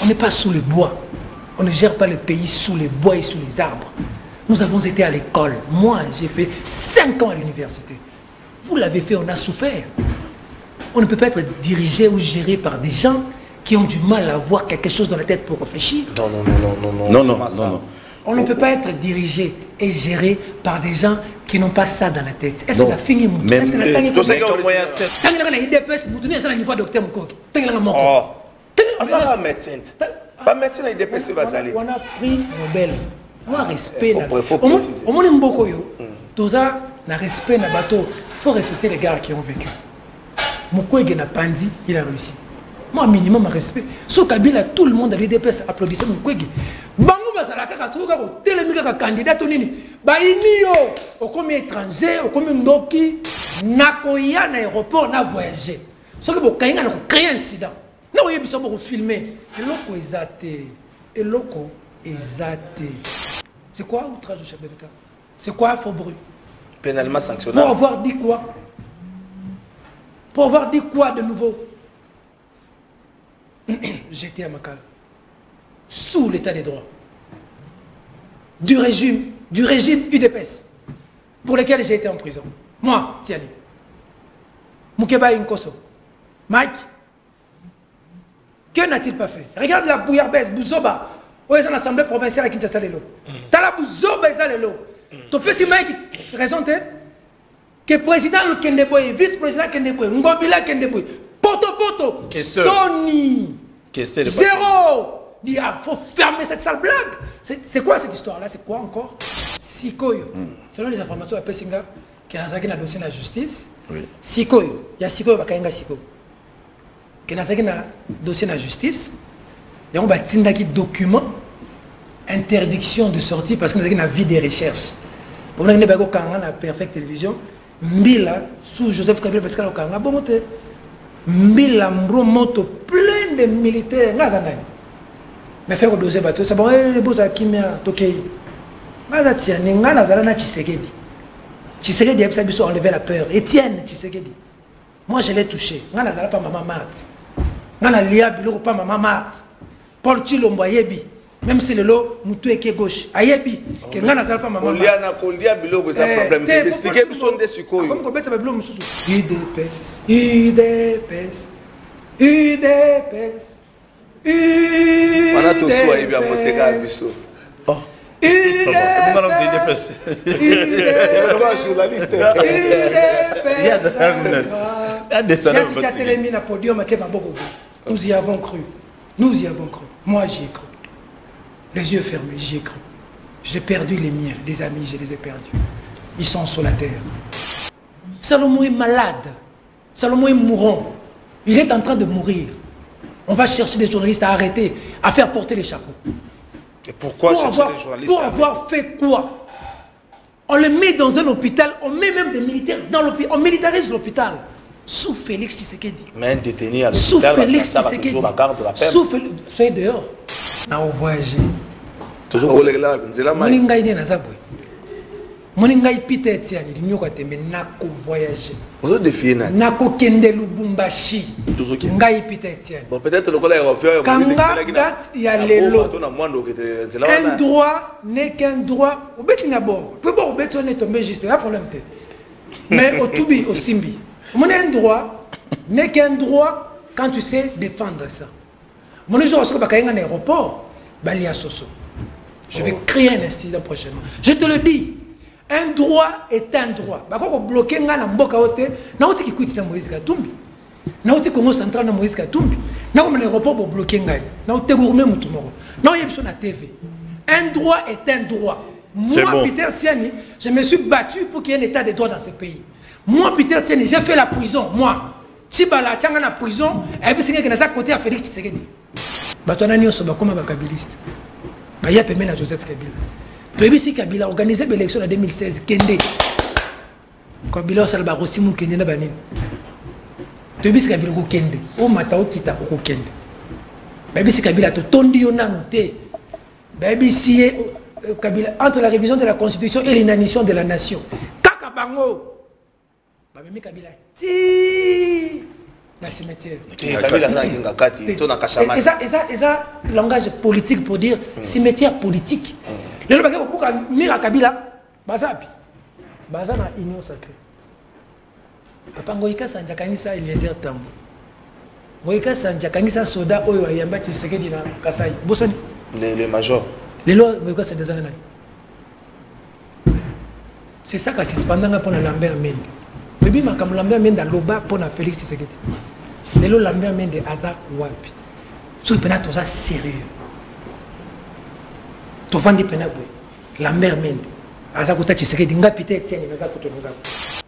On n'est pas sous le bois. On ne gère pas le pays sous les bois et sous les arbres. Nous avons été à l'école. Moi, j'ai fait 5 ans à l'université. Vous l'avez fait, on a souffert. On ne peut pas être dirigé ou géré par des gens qui ont du mal à avoir quelque chose dans la tête pour réfléchir. Non. On ne peut pas être dirigé et géré par des gens qui n'ont pas ça dans la tête. Est-ce que la fin est moutée? Est-ce que la fin est moutée? Pas médecin, il dépasse le basal. On a pris Nobel. Moi, respect. Il faut préciser. Au monde beaucoup tout ça, na respect na bateau. Il faut respecter les gars qui ont vécu. Mukwege n'a pas dit, il a réussi. Moi, minimum respect. Sous Kabila, tout le monde à l'IDPS applaudissait Mukwege. Bango basala kaka souka ko télémi kaka candidat nini. Ba inio, au comme étranger, au comme ndoki, nakoya na aéroport na voyager. Ce que vous kayinga na créer incident. Non, il y a besoin de filmer. Eloko ezate. Eloko ezate. C'est quoi outrage au chef de l'État? C'est quoi faux bruit? Pénalement sanctionnable. Pour avoir dit quoi? Pour avoir dit quoi de nouveau? J'étais à Makala. Sous l'état des droits. Du régime UDPS. Pour lequel j'ai été en prison. Moi, Tiani. Moukeba Inkoso. Mike. Que n'a-t-il pas fait? Regarde la bouillabaisse, Bouzoba. Où est l'Assemblée provinciale à Kinshasa Lelo? T'as la Bouzoba et ça Lelo. Tu peux si Mike raison que président Kendeboy, vice-président Kendeboy, Ngobila Kendeboy, Poto, Sony, zéro. Il faut fermer cette sale blague. C'est quoi cette histoire-là? C'est quoi encore? Sikoyo. Selon les informations à Pessinga, qui a un dossier de la justice, Sikoyo, il y a Sikoyo, il y a Sikoyo. Qui a un dossier de la justice, il y a un document, interdiction de sortie parce que nous avons une vie de recherche. Pour nous, nous avons une Perfect Télévision, Mbila, sous Joseph Kabila, parce que nous avons Mbila, Mbromoto, plein de militaires. Mais faire le dossier bateau, c'est bon, boza kimia, tokei. Mazatia, n'enga nazalana Tshisekedi. Tshisekedi a pu enlever la peur. Étienne Tshisekedi. Moi, je l'ai touché. Nga nazala pas maman Mat. Nga na lia biloko pas maman Mat. Paul Chilombo ayebi. Même si le lot, moutou est gauche. Ayebi. Que nga nazala pas maman Mat. Kolia biloko c'est un problème. Expliquez nous son des sukoyo. Comme kobeta ba biloko mususu. UDPS. UDPS. UDPS. On a tous soigné bien monter à biso. Oh. Nous y avons cru. Nous y avons cru. Moi, j'y ai cru. Les yeux fermés, j'y ai cru. J'ai perdu les miens, des amis, je les ai perdus. Ils sont sur la terre. Salomon est malade. Salomon est mourant. Il est en train de mourir. On va chercher des journalistes à arrêter, à faire porter les chapeaux. Et pourquoi chercher des journalistes? Pour avoir fait quoi? On le met dans un hôpital, on met même des militaires dans l'hôpital, on militarise l'hôpital. Sous Félix Tshisekedi. Mais un détenu à l'hôpital, sous Félix Tshisekedi. Sous Félix, soyez dehors. On a voyagé. Toujours au là, c'est la main. Moningai Peter Tiani, l'union tembe nako voyager. Vous défiez na. Nako kende Lubumbashi. Ngai Peter Tiani. Bon peut-être le collègue va faire. Kanga date ya lelo. Un droit n'est qu'un droit. Au betinga bord. Peu bord au betin on est tombé juste. Il y a problème te. Mais au Tubi, au Simbi, mon un droit n'est qu'un droit quand tu sais défendre ça. Mon jour au Soka un aéroport, Balia Soso. Je vais créer un incident prochainement. Je te le dis. Un droit est un droit. Bako ko bloquer nga na mboka ote, na oti kikuiti na Moïse Katumbi. Na oti Congo central na Moïse Katumbi. Na ko na aéroport bo bloquer nga. Na oti gourmet mutu moko. Na yebso na TV. Un droit est un droit. Moi bon. Peter Tiani, je me suis battu pour qu'il y ait un état de droit dans ce pays. Moi Peter Tiani, j'ai fait la prison, moi. Chibala tchanga na prison, et puis c'est que na côté à Félix Tshisekedi. Batona nyo soba comme bakabiliste. Ba ya pemela Joseph Kabila. Toyebisi Kabila organisé l'élection en 2016 Kende. Kabila salba rosimu Kende na banini. Toyebisi Kabila ko Kende. O mata o kita ko Kende. Babisi Kabila to tondi yo nanu te. Babisi Kabila entre la révision de la constitution et l'inanition de la nation. Kaka bango. Babimi Kabila ti dans ce métier. Et ça, langage politique pour dire cimetière politique. Le bagage pour Mira Kabila, Bazapi, Bazana union sacrée. Papa Ngoïka Sanjakanisa Eliezer Tambo. Ngoïka Sanjakanisa Soda Oyo Ayamba Tshisekedi na Kasai. Bosani. Les majors. Les lois, Ngoïka c'est des années. C'est ça qui est suspendant pour la Lambert Mende. Mais bien, quand Lambert Mende a loba pour la Félix Tshisekedi. Les lois Lambert Mende Aza Wapi. So il peut être sérieux. Tu vends des pénales. Lambert Mende. Aza Kota Tshisekedi. Nga pité tiens, Aza Kota Nga.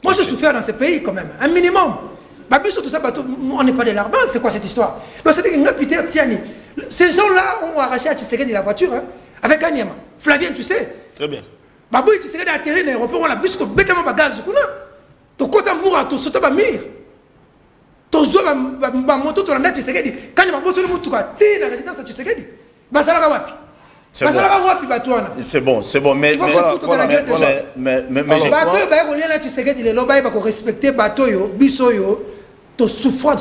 Moi, je souffre dans ce pays quand même. Un minimum. Babiso, tout ça, on n'est pas de l'argent. C'est quoi cette histoire? Donc, c'est que Nga pité tiens. Ces gens-là ont arraché à Tshisekedi la voiture hein, avec Kanyama. Flavien, tu sais. Très bien. Babou, Tshisekedi a atterri dans l'aéroport. On a bus, on a bêtement bagage. Tu côté moura, tu sautes ba mir. Tu joues ba moto, tu l'as Tshisekedi. Quand il va botter le moto, tu es la résidence de Tshisekedi. Basala wapi. C'est bon, mais respecter bateau biso yo to souffrir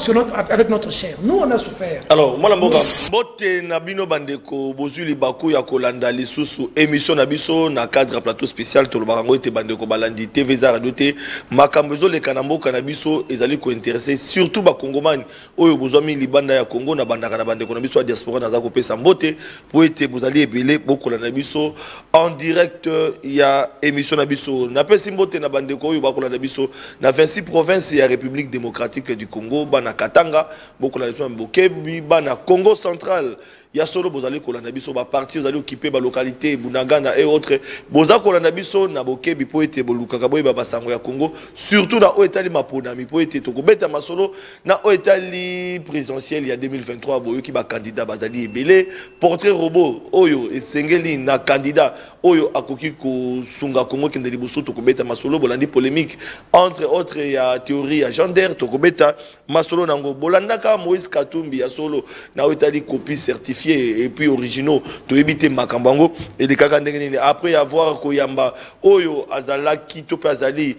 avec notre chair. Nous on a souffert. Alors moi la bote na bino bandeko bozuli baku ya kolanda lisusu émission na biso na cadre plateau spécial to lobango ete bandeko balandi TV za radio te makambezo le kanamboka na biso ezali ko intéresser surtout ba congomani oyo bozwami libanda ya Congo na bandaka na bandeko na biso ya diaspora na za ko pesa mbote po ete bozali ebele bokolanda biso en direct ya émission na biso na pesi mbote na bandeko oyo bakolanda biso na 26 provinces ya République démocratique du Congo, bana Katanga, beaucoup la Bokebi, bana Congo central. Il y a solo bozali kolanda biso ba parti vous allez occuper ba localité Bunagana et autres. Boza kolanda biso na Bokebi po ete bolukaka boy ba basango ya Congo, surtout na Oetali Maponami po ete to kobeta masolo na Oetali présidentiel il y a 2023 boyo ki ba candidat bazali ebele portrait robot oyo esengeli na candidat oyo akoki ko sunga Congo kende liboso to kobeta masolo bolandi polémique entre autres il y a théorie ya gendarme to kobeta masolo nango bolandaka Moïse Katumbi ya solo na Oetali copie certifiée et puis originaux to éviter makambango et les kakandengeni après avoir koyamba oyo azalaki to azali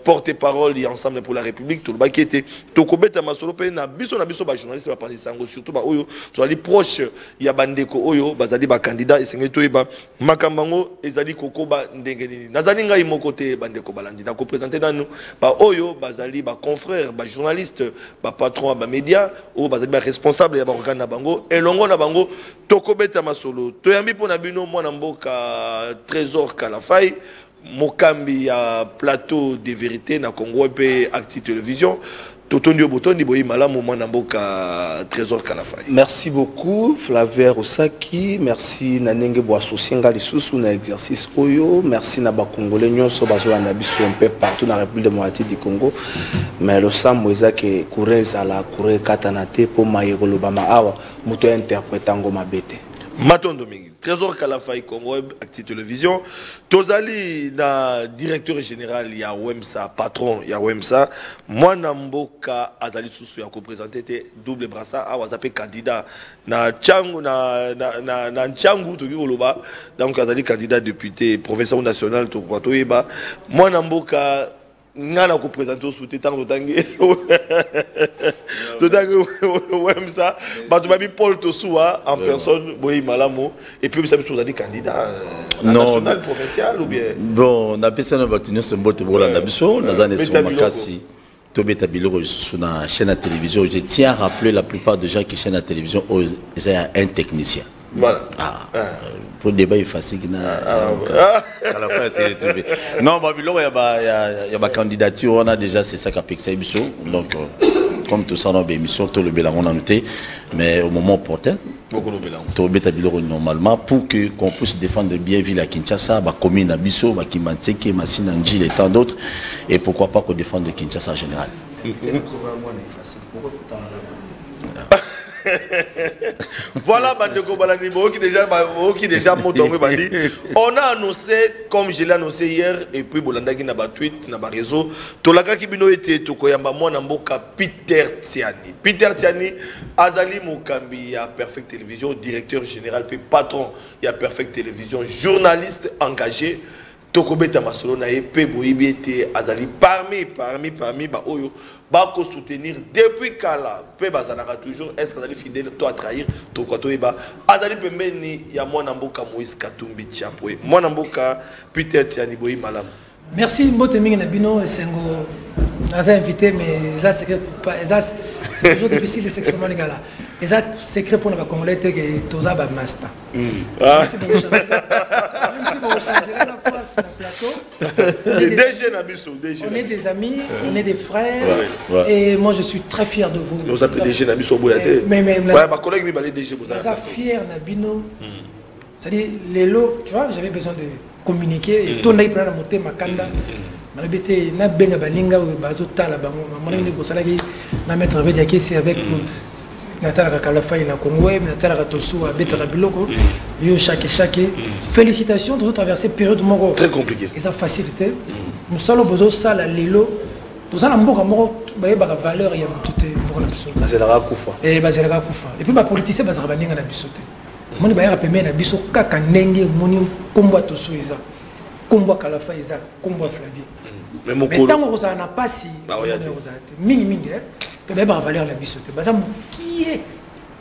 porte-parole et ensemble pour la République tout le bakete to kobeta masolo pe na biso ba journaliste ba parti sango surtout ba oyo to ali proche ya bandeko oyo bazali ba candidat et sengeto eba makambango ezali kokoba ndengeni nazali ngai mokote bandeko balandi na ko présenter nanu ba oyo bazali ba confrères ba journaliste ba patron ba média ou bazali ba responsable ya ba organe na bango elongo na bango tokobeta masolo toyambi pona bino mwana mboka Trésor Kalafai mokambi ya plateau de vérité na Congo pe Acti Télévision totondio botondi boyi malamu mwana mboka Trésor Kalafai. Merci beaucoup Flavien Osaki, merci na nenge bo associé nga lisusu na exercice oyo, merci na ba congolais nyonso bazola na biso un peu partout na République démocratique du Congo. Mais le sambo ezake kureza la kure katanate po mayero lobama awa muto interprétant ngoma bete. Matondo mingi Trésor Kalafai Congo Acti Télévision tozali na directeur général ya Wemsa patron ya Wemsa mwana mboka azali susu ya ko présenter double brassard a wazape candidat na Tchangu na Tchangu to koloba donc azali candidat député professeur national to kwa toyeba mwana mboka ngana ko présenter sous tétan totangi totangi Wemsa batu babi Paul Tosoua en personne boyi malamo et puis ça vous a dit candidat national provincial ou bien bon na pesa na batinyo sembote bola na biso nazane so makasi to beta biloko sur na chaîne à télévision. Je tiens à rappeler la plupart des gens qui chaîne à télévision c'est un technicien. Voilà. Pour le débat, il est facile. À la fin, c'est retrouvé. Non, il y a ma candidature, on a déjà, c'est ça qu'a piqué ça. Donc, comme tout ça, on a une émission, tout le bilan, on a noté. Mais au moment opportun, tout le bilan, normalement, pour qu'on puisse défendre bien ville à Kinshasa, la commune à Bisso, à Kimantseke, Massinanjil et tant d'autres. Et pourquoi pas qu'on défende Kinshasa en général. Voilà, Bandeko Balani, qui déjà on a annoncé, comme je l'ai annoncé hier, et puis Bolanda qui n'a pas tweet, n'a pas réseau, Tolaka Kibino était Tokoyamba Mwanamboka Peter Tiani. Peter Tiani, Azali Mokambi, à Perfect Télévision, directeur général, puis patron, il y a Perfect Télévision, journaliste engagé. tokobeta masolo na pe boyibi ete azali parmi ba oyo ba ko soutenir depuis kala pe bazalaka toujours est-ce qu'azali fidèle to à trahir to ko to eba azali pembeni ya mwana mboka Moïse Katumbi Tshapwe mwana mboka Peter Tiani Boyi Malam. Merci mbote mingi na bino esengo naza invité mais ça c'est toujours difficile de s'exprimer les gars là. Et ça secret pour les Congolais que toza ba master. Merci beaucoup. Merci beaucoup changer la face na plateau. On est des amis, on est des frères et moi je suis très fier de vous. Nous appelons DG na biso boyate. Mais ouais ma collègue mi balé DG boza. Ça fier na bino. C'est-à-dire les lots, tu vois, j'avais besoin de communiquer et tout n'a pas monté ma kanda. Malabité na benga balinga ou bazo tala bango mona ni ko salaki na mettre avec ya kesi avec natala ka la faille na Congo natala ka tosu abetera biloko yo chaque félicitations de traverser période moko très compliqué et ça facilité nous salo bozo sala lelo nous allons mboka moko baye ba valeur ya mutute mboka na biso bazela kufa et bazela kufa et puis ba politicien bazaka baninga na biso te moni baye rapeme na biso kaka ndenge moni kombo tosu eza kombo kala faille eza kombo Flavie. Mais tant que vous n'avez pas si mingi que ben valeur la bisote bah ça qui est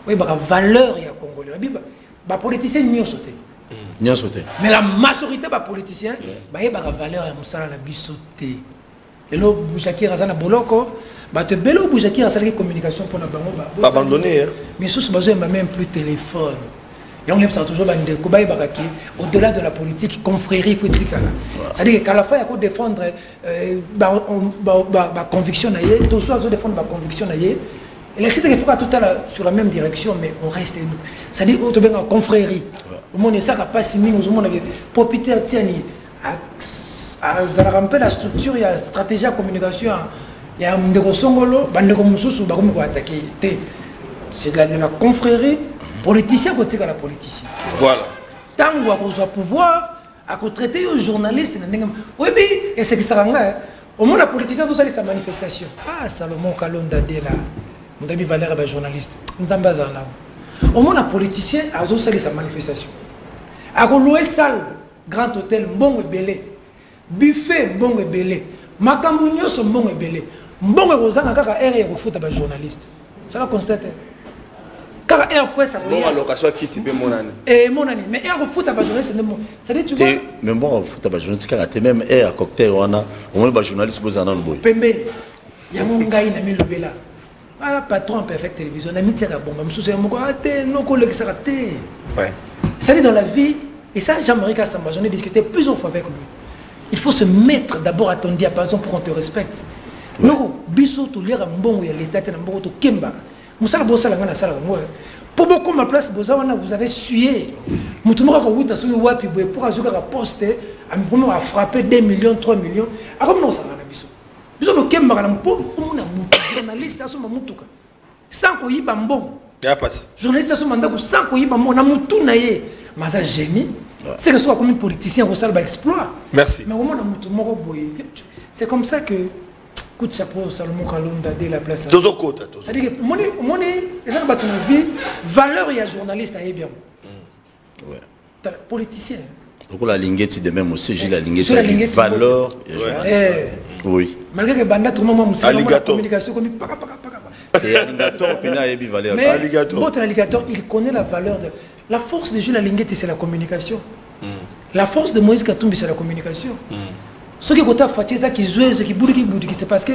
oui bah valeur il y a congolais la bible bah politicien n'y sauté mais la majorité bah politicien bah il y a valeur ya musala la bisote et là Boujaki razana boloko bah te belo Boujaki razana communication pour la bango bah abandonné mais sous besoin même plus téléphone. Et on aime ça toujours au-delà de la politique, confrérie, faut dire c'est-à-dire qu'à la fin, il faut défendre ma conviction, tout ça, défendre ma conviction. Et l'élection, il faut tout sur la même direction, mais on reste. C'est-à-dire qu'on est en confrérie. Au monde, ça n'a pas si mis, au monde, pour Peter Tiani, ça rampe la structure, il y a stratégie de communication, il y a un ndekosongolo, c'est de la confrérie. Politicien côté la politicien. Voilà. Tant qu'on soit pouvoir, à traiter aux journalistes, oui, et c'est que ça rend au moins la politicien tout ça sa manifestation. Ah Salomon Kalonda de là, mon ami Valère est journaliste. Nous sommes basés là. Au moins la politicien a aussi sa manifestation. À louer salle, grand hôtel, bon et belé, buffet, bon et belé, Macambunio sont bon et belé, bon et Rosanna kaka air et au foot à journaliste. Ça l'a constaté. Car air presse bon allocation qui type mon année et mon année mais air au foot à journaliste c'est bon ça dit tu vois même bon au foot à journaliste car même air à cocktail on a au moins ba journaliste boza na boy pembe ya mon ngai na mi lobela ah patron perfect télévision na mi tira bomba msusu ya moko ate no collègue ça raté ouais ça dit dans la vie et ça Jean-Marie Kassamba j'en ai discuté plusieurs fois avec lui il faut se mettre d'abord à ton diapason pour qu'on te respecte non biso to lire mbongo ya l'état na mbongo to kemba. Pour beaucoup ma place, vous avez sué. Pour azuka poster, a frappé 2 millions, 3 millions. Alors non, ça va na biso. Biso to kemba na pour journaliste aso mamutuka. Sans ko yiba mbongo. Ya passe. Journaliste aso mandako sans ko yiba mbongo na mutu na ye. Maza génie. C'est que soit comme un politicien ko sala ba exploit. Merci. Mais au moins na mutu moko boye. C'est comme ça que coup de chapeau Salomon Kalonda de la place. C'est-à-dire que mon vie valeur il y a journaliste à bien. Ouais. Politicien. Donc la linguette de même aussi j'ai la linguette valeur il y a journaliste. Oui. Malgré que banda tout le monde la communication comme et alligator pena et valeur. Mais votre alligator il connaît la valeur de la force de Jules la linguette c'est la communication. La force de Moïse Katumbi c'est la communication. Ce qui est fatigué, qui joue, ce qui bouge, c'est parce que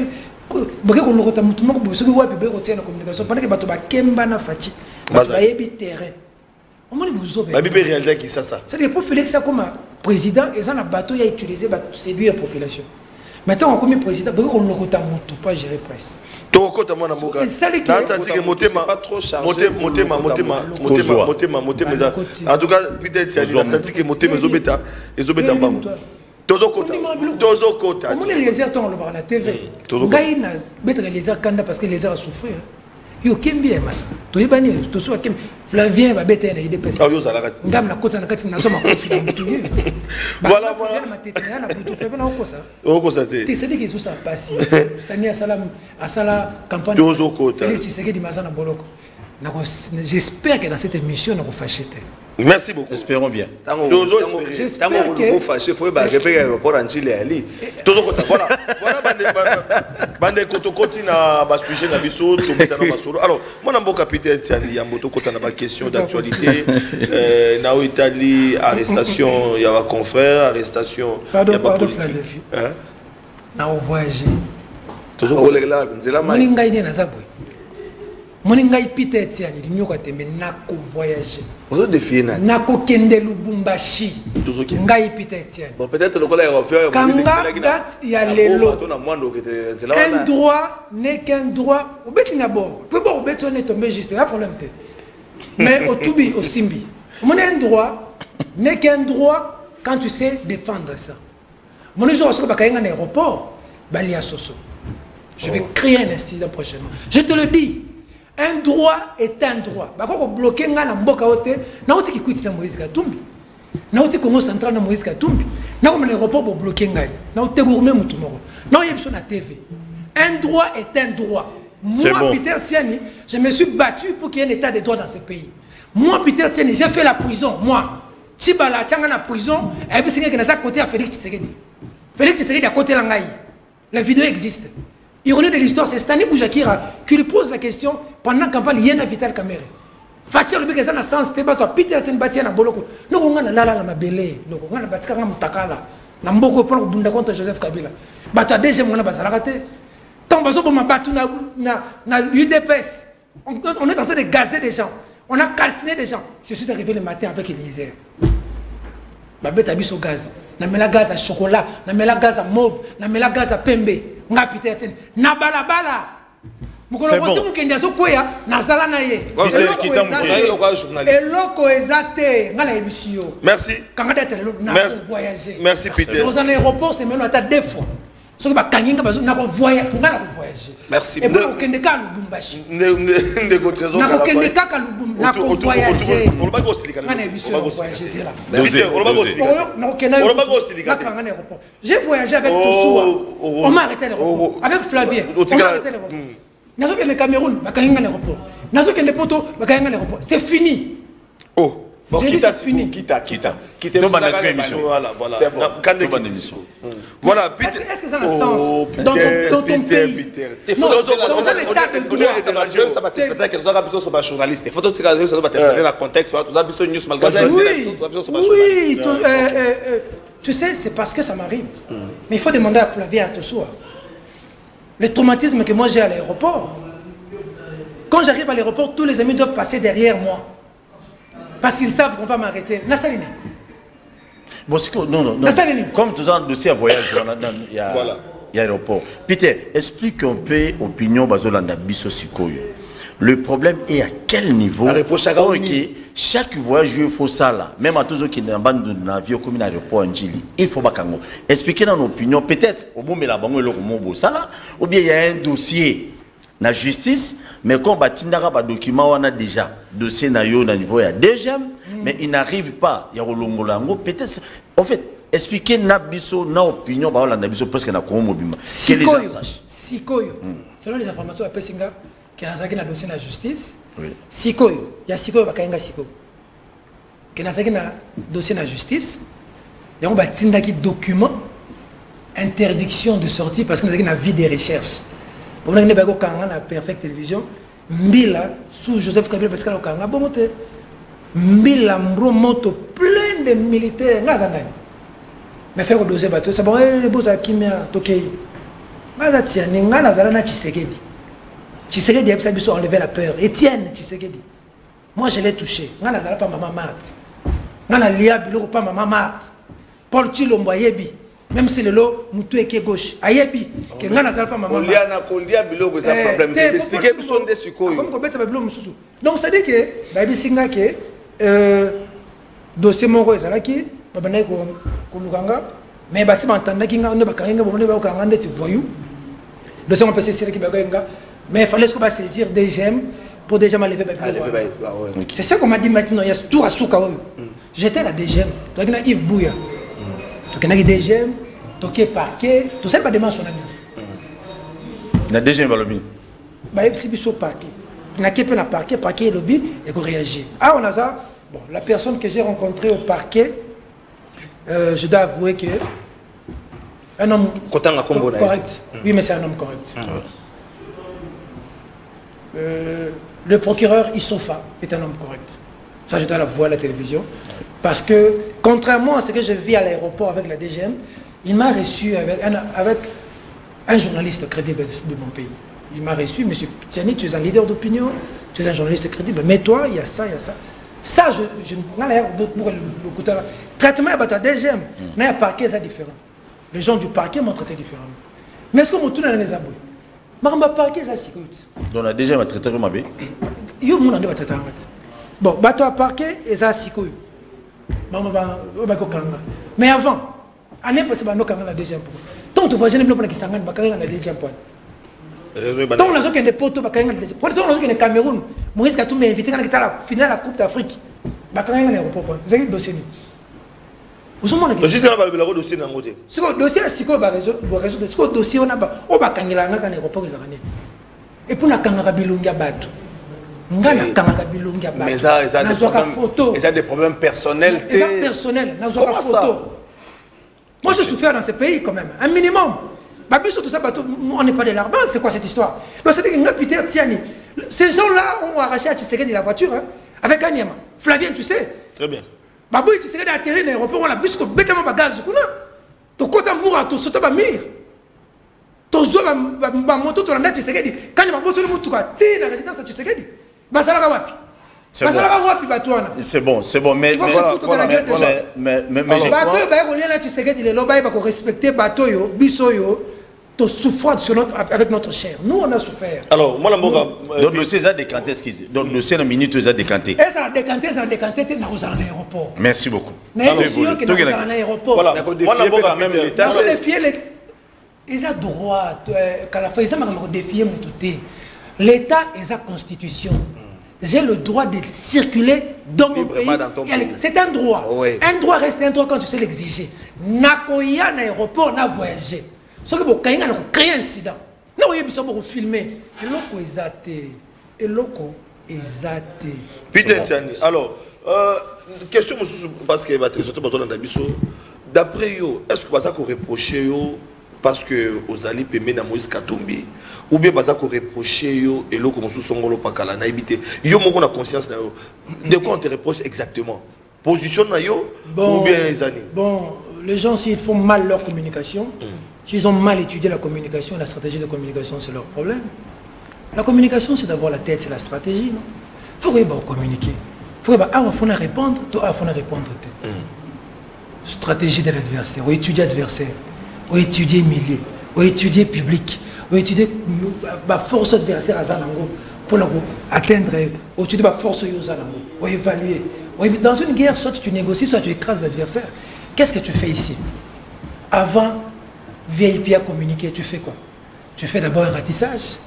quand on a un mouvement, ce qui est fait la communication, pendant que tu as Kemba na fatigué, tu as un terrain. On m'a dit vous avez qui ça. C'est-à-dire pour faire ça comme président, et un bateau a utilisé pour séduire la population. Maintenant, on comme président, on ne peut pas gérer presse. Pas trop chargé. En tout cas, peut-être que Motema Tozokota. Comment les airs tombent à la TV? Gaïna, mettre les airs kanda parce que les airs a souffert. Yo kembie massa. To yebani, to so kem. Flavien va bête na ide pesa. Ngam na kota na kati na soma ko fila mutuye. Voilà. Ma tete na butu febe na okosa. Okosa te. Te c'est que ça passe. C'est-à-dire à sala campagne. Tozokota. Tu sais que di mazana boloko. J'espère que dans cette émission on va fâcher. Merci beaucoup. Espérons bien. J'espère que vous fâchez, faut répéter l'aéroport en Chili ali. Voilà. Bande kotokoti na ba sujet na biso to metana masolo. Alors, moi na mboka capitaine Tiali ya mboto kota na ba question d'actualité. Na Italie arrestation ya ba confrères, arrestation ya ba politique. Hein? Na voyager. Toujours kolela nzela mai. Moninga ine na zabwe. Moninga ipita Tiali linyoka tembe na ko voyager. Vous défiez na. Na ko kende Lubumbashi. Nga ipita Tiali. Bon peut-être le collègue va faire Kanga date ya lelo. Un droit n'est qu'un droit. Au betinga bord. Peu bon au beton est tombé juste, pas problème té. Mais au tubi au simbi. Mon un droit n'est qu'un droit quand tu sais défendre ça. Mon jour on va un aéroport, Balia Soso. Je vais créer un institut prochainement. Je te le dis. Un droit est un droit. Bah quand on bloque un gars mboka ote, na oti ki kuiti na Moïse Katumbi. Na oti Congo central na Moïse Katumbi. Na comme l'aéroport pour bloquer ngai. Na oti gourmet mutu moko. Na yeb sur la TV. Un droit est un droit. Moi bon. Peter Tiani, je me suis battu pour qu'il y ait un état de droit dans ce pays. Moi Peter Tiani, j'ai fait la prison. Moi, Chibala Tchanga na prison, et puis c'est que na côté à Félix Tshisekedi. Félix Tshisekedi à côté de l'angai. La vidéo existe. Ironie de l'histoire, c'est Stanley Boujakira qui lui pose la question pendant la campagne, il y a un Vital Kamere. Fatia le bec na sens te baso Peter Tiani batia na boloko. No ngana lala na mabele, no ngana batika na mutakala. Na mboko pour bunda contre Joseph Kabila. Bato deuxième ngana bazalaka te. Tant baso pour ma batu na l'UDPS. On est en train de gazer des gens. On a calciné des gens. Je suis arrivé le matin avec Eliezer. Ma bête habite au gaz. Na mela gaz à chocolat, na mela gaz à mauve, na mela gaz à pembe. Nga Peter Tiani. Na balabala. C'est bon. Merci. Merci Peter. Dans un aéroport, c'est même à deux fois. Ce qui va gagner, on a voyagé. Merci. Et puis, on a Lubumbashi. On a voyagé. On va j'ai voyagé avec Toussoua. On m'a arrêté à l'aéroport. Avec Flavien. On m'a arrêté à l'aéroport. Nazo que le Cameroun, bakayenga l'aéroport. Nazo que le Poto, bakayenga l'aéroport. C'est fini. Oh. Bon, c'est fini. Quitte. Voilà. C'est bon. Voilà. Est-ce que ça a un sens dans ton pays? Non, dans un état de droit. Ça va te faire que nous avons besoin de journalistes. Il faut que tu aies besoin de te le contexte. Tu as besoin de news malgré. Oui. Tu sais, c'est parce que ça m'arrive. Mais il faut demander à Flavien à Toussoua. Le traumatisme que moi j'ai à l'aéroport. Quand j'arrive à l'aéroport, tous les amis doivent passer derrière moi. Parce qu'ils savent qu'on va m'arrêter. Nassaline. Bon, non. Comme tu as un dossier à voyage, il y a l'aéroport. Peter, explique un peu l'opinion de Bisso Sikoyo. Le problème est à quel niveau? Chaque voyage, il faut ça là. Même à tous ceux qui n'ont pas d'avion comme l'aéroport en Chili, il faut pas qu'on expliquer dans l'opinion. Peut-être au bout de la banque, ou bien il y a un dossier na justice, mais quand on a document, on a déjà dossier na niveau ya deuxième, mais il n'arrive pas. Il y a Olongolango. Peut-être, en fait, expliquer na biso na opinion, bah on a biso presque na Congo mobile. Sikoyo. Selon les informations à Pessinga, qui a un dossier na justice. Sikoyo, il y a Sikoyo bakayenga Sikoyo. Qui a un dossier na justice. Il y a un document interdiction de sortie parce que nous avons une vie de recherche. On a une Perfect Télévision, Mbila, sous Joseph Kabila, parce qu'il y a un bon Mbila, moto, plein de militaires. Mais faire le dossier bateau, c'est bon, boza kimia, tokei. Ngaza tiani, ngana zalana Tshisekedi. Tshisekedi a pu enlever la peur. Etienne Tshisekedi. Moi je l'ai touché. Ngana zala pas maman Mat. Ngana lia biloko pas maman Mat. Paul Chilombo yebi. Même si le lot moutou est gauche, ayebi, que ngana zala pas maman. Kolia biloko c'est un problème. Expliquer besoin de Sikoyo. Comme ko beta biloko mususu. Donc ça dit que baby singa que dossier moko ezalaki, babana ko lukanga, mais basi bantandaki nga ne bakanga bomone ba kanga ndeti voyou. Dossier on peut saisir ki bakanga, mais il fallait qu'on saisir DGM pour déjà m'enlever baby. C'est ça qu'on m'a dit maintenant, il y a tout à souka. J'étais la DGM, toi qui na Yves Bouya. Donc, il y a des DGM, il y a des parquets, tout ça, il y a des mentions. Il y a des DGM, il y a des parquets. Il y a des parquets, il y a des lobby, et il réagit. Ah, on a ça, Bon, la personne que j'ai rencontrée au parquet, je dois avouer que un homme correct. Oui, mais c'est un homme correct. Le procureur Issofa est un homme correct. Ça, je dois la voir à la télévision. Parce que, contrairement à ce que je vis à l'aéroport avec la DGM, il m'a reçu avec un journaliste crédible de mon pays. Il m'a reçu, monsieur Tiani, tu es un leader d'opinion, tu es un journaliste crédible. Mais toi, il y a ça, il y a ça. Ça, je n'ai l'air beaucoup le côté là. Traitement, il y a un DGM. Mais il y a un parquet, c'est différent. Les gens du parquet m'ont traité différemment. Mais est-ce que je tourne dans les abouis? Je parquet, c'est si good. Donc la DGM a traité comme Abé? Yo, mon ando va traiter en fait. Bon, bateau à parquet, et ça, si good. Mais avant, année passée, on a la deuxième point. Tant que tu vois, je n'ai pas qui s'engage, on a la deuxième point. Tant que tu as des poteaux, on a la deuxième point. Tant que tu as Cameroun, Maurice Katou m'a invité quand il était à la finale de la Coupe d'Afrique. On a l'aéroport. C'est un dossier. Vous avez un juste là, le dossier dans le côté. Ce dossier, c'est quoi le dossier? On a un aéroport. Et pour la Kangara Bilunga Batou. Mais ça, ils ont des problèmes personnels. C'est personnel. Comment ça? Moi, j'ai souffert dans ce pays quand même. Un minimum. Tout ça, on n'est pas des larbins. C'est quoi cette histoire? Ces gens-là ont arraché à Tshisekedi de la voiture avec Anyama. Flavien, tu sais. Très bien. Babou Tshisekedi a atterri dans l'aéroport. On a bu ce bêtement bagage. Tu as mouru, tu sauté à mire. Tu as moto, tu as Tshisekedi. Quand tu as moto, tu as tiré la résidence à Tshisekedi. C'est bon, c'est bon, mais avec notre chair. Nous, on a souffert. Alors, moi, donc, le César décanté, donc, le César minute, César décanté. Et ça a décanté, dans l'aéroport. Merci beaucoup. Mais aussi, que dans l'aéroport. Voilà, moi, quand même l'État. Ils ont droit, ils ont défié mon touté. L'État est sa constitution. J'ai le droit de circuler dans mon pays. C'est un droit. Oui. Un droit reste un droit quand tu sais l'exiger. Nakoya na aéroport, na voyager. Ce que vous créez un incident. Nous avons filmé. Eloko ezate. Eloko ezate. Peter Tiani. Alors, question parce que d'après vous, est-ce que vous avez reproché parce que vous allez payer na Moïse Katumbi ou bien vous avez reproché et l'eau comme sous songolo pakala na ibité yo moko na conscience na yo de quoi on te reproche exactement position na yo ou bien les années. Bon, les gens s'ils font mal leur communication, s'ils ont mal étudié la communication, la stratégie de communication, c'est leur problème. La communication, c'est d'abord la tête, c'est la stratégie, non? Faut que vous communiquer. Faut répondre, toi faut répondre. Stratégie de l'adversaire, ou étudier l'adversaire. Ou étudier milieu, ou étudier public, ou étudier la force adversaire à Zanango pour atteindre, ou étudier la force à Zanango, ou évaluer. Dans une guerre, soit tu négocies, soit tu écrases l'adversaire. Qu'est-ce que tu fais ici? Avant VIP à communiquer, tu fais quoi? Tu fais d'abord un ratissage.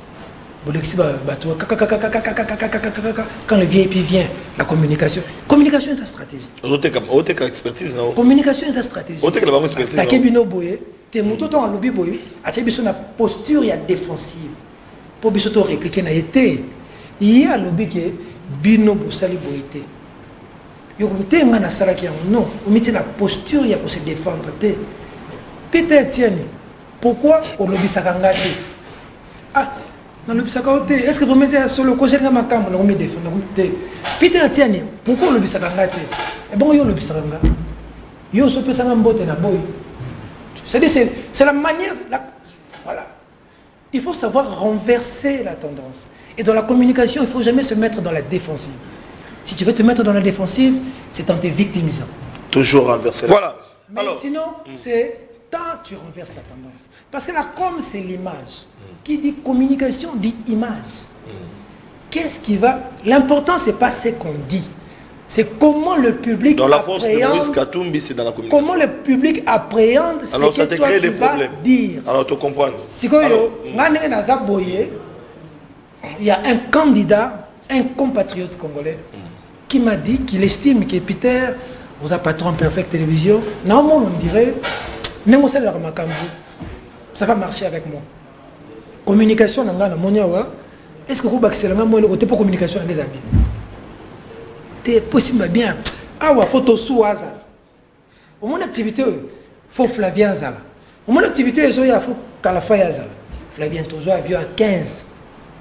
Quand le VIP vient, la communication. Communication est sa stratégie. Communication est sa stratégie. Tes motos dans le lobby boy, à tes bisous na posture ya défensive. Pour bisous to répliquer na été. Il y a lobby qui bino bosali boité. Yo komité ngana sala ki non, on met la posture ya pour se défendre té. Peut-être tieni. Pourquoi on lobby sakanga té? Ah, dans lobby sakanga té. Est-ce que vous mettez solo ko jenga makamo na on met défendre té? Peut-être tieni. Pourquoi on lobby sakanga té? Et bon yo lobby sakanga. Yo so pe sanga mbote na boy. C'est la manière... Voilà. Il faut savoir renverser la tendance. Et dans la communication, il ne faut jamais se mettre dans la défensive. Si tu veux te mettre dans la défensive, c'est en te victimisant. Toujours renverser la tendance. Mais alors, sinon, c'est tant tu renverses la tendance. Parce que la com, c'est l'image. Qui dit communication, dit image. Qu'est-ce qui va... L'important, ce n'est pas ce qu'on dit. C'est comment le public dans la force de Moïse Katumbi, c'est dans la communication. Comment le public appréhende ce que toi tu vas dire. Alors, tu comprends. Si il y a un candidat, un compatriote congolais, qui m'a dit qu'il estime que Peter, vous avez patron Perfect Télévision, normalement on dirait, ça va marcher avec moi. Communication, est-ce que vous avez accès à la communication avec les amis? c'est possible bien. Ah ouais, faut sous hasard. Au moins activité, faut Flavien Zala. Au moins activité, il faut Kalafa Zala. Flavien Tozo a vu à 15.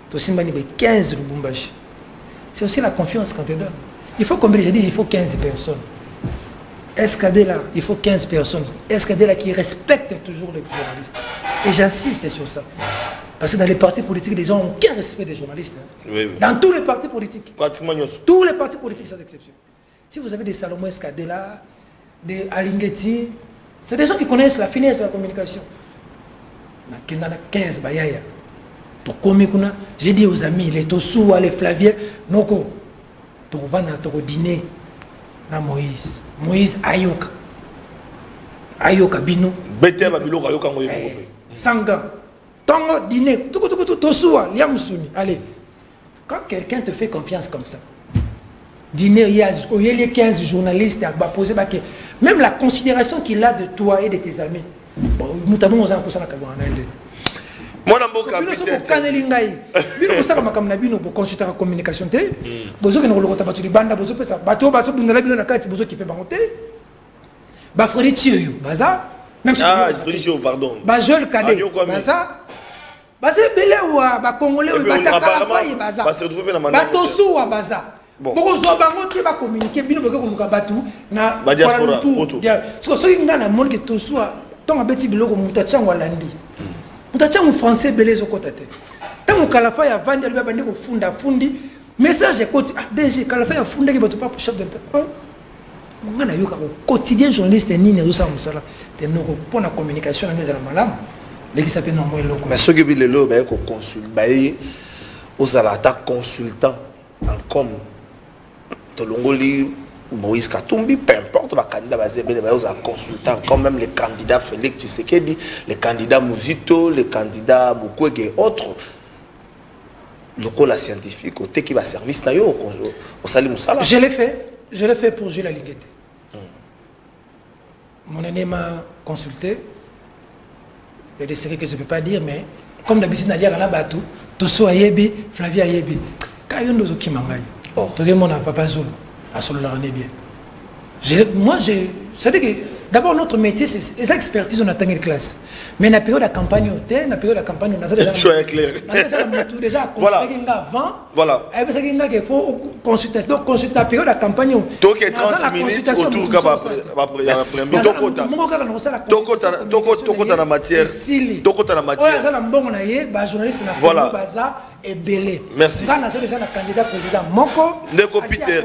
Tosimbani 15 Lubumbashi. C'est aussi la confiance qu'on te donne. Il faut combien j'ai dit, il faut 15 personnes. SKD là, il faut 15 personnes. SKD là qui respecte toujours les journalistes. Et j'insiste sur ça. Parce que dans les partis politiques, les gens n'ont aucun respect des journalistes. Hein. Oui, oui. Dans tous les partis politiques. Pratiquement tous les partis politiques, sans exception. Si vous avez des Salomon SKD là, des Alingeti, c'est des gens qui connaissent la finesse de la communication. Il y en a 15, Bayaya. J'ai dit aux amis, les Tossou, les Flaviens, Noko, tu vas dîner na Moïse. Moïse Ayoka. Ayoka Bino. Bete Babilo Ayoka Moïse. Sanga. Tongo dîner. Tossou, Liam Soumi. Allez. Quand quelqu'un te fait confiance comme ça, dîner, il y a les 15 journalistes à poser. Même la considération qu'il a de toi et de tes amis. Nous avons un peu ça. Moi, je suis un peu consulter la communication. Je suis un Mutacha français belé zo kotate. Tant Kalafa ya vandi alba bandi ko funda fundi message côté DG Kalafa ya funda ki bato pas chef de l'État. Ngana yoka ko quotidien journaliste nini zo sa musala te noko pour la communication ngeza la malamu. Leki ça peut non moi loko. Mais ce que le lo ba ko consul ba aux alata consultant en comme to longoli Moïse Katumbi, peu importe, les candidats basés aux consultants, quand même les candidats Félix Tshisekedi, les candidats Mouzito, les candidats Mukwege et autres, le col scientifique, côté qui va service au Salim Moussala. Je l'ai fait pour Jules Alingete. Mon aîné m'a consulté, il y a des séries que je ne peux pas dire, mais comme d'habitude, Nadia Ganabatou, Tosso Ayebi, Flavia Ayebi, Kayon Nozo Kimangai, tout le monde n'a pas Zulu. Moi, c'est-à-dire que d'abord notre métier, c'est l'expertise, on attend une classe. Mais dans la période de campagne, on a déjà déjà consulté avant. Voilà. Il faut consulter. Donc, consulter la période de campagne. Donc, 30 minutes autour de la matière. Voilà. Merci. Quand on a déjà le candidat président Moko, Ndeko Peter.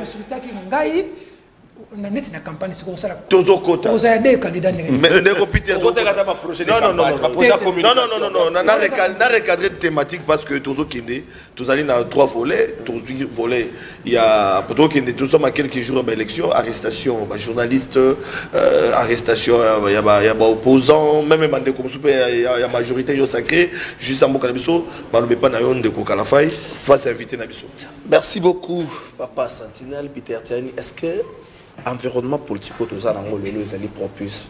On a net na campagne c'est comme ça la Tozo Kota. Vous avez des candidats mais Ndeko Peter non na recadrer thématique parce que Tozo Kende tous allez dans 3 volets, tous volets il y a Tozo Kende nous sommes à quelques jours de l'élection, arrestation journaliste, arrestation il y a opposants même bande comme super il y a majorité yo sacré juste en Bokanabiso malobé pas na yon de Kokalafai face invité na biso. Merci beaucoup papa Sentinelle Peter Tiani. Est-ce que environnement politique au Toza Nango Lelo est allé propice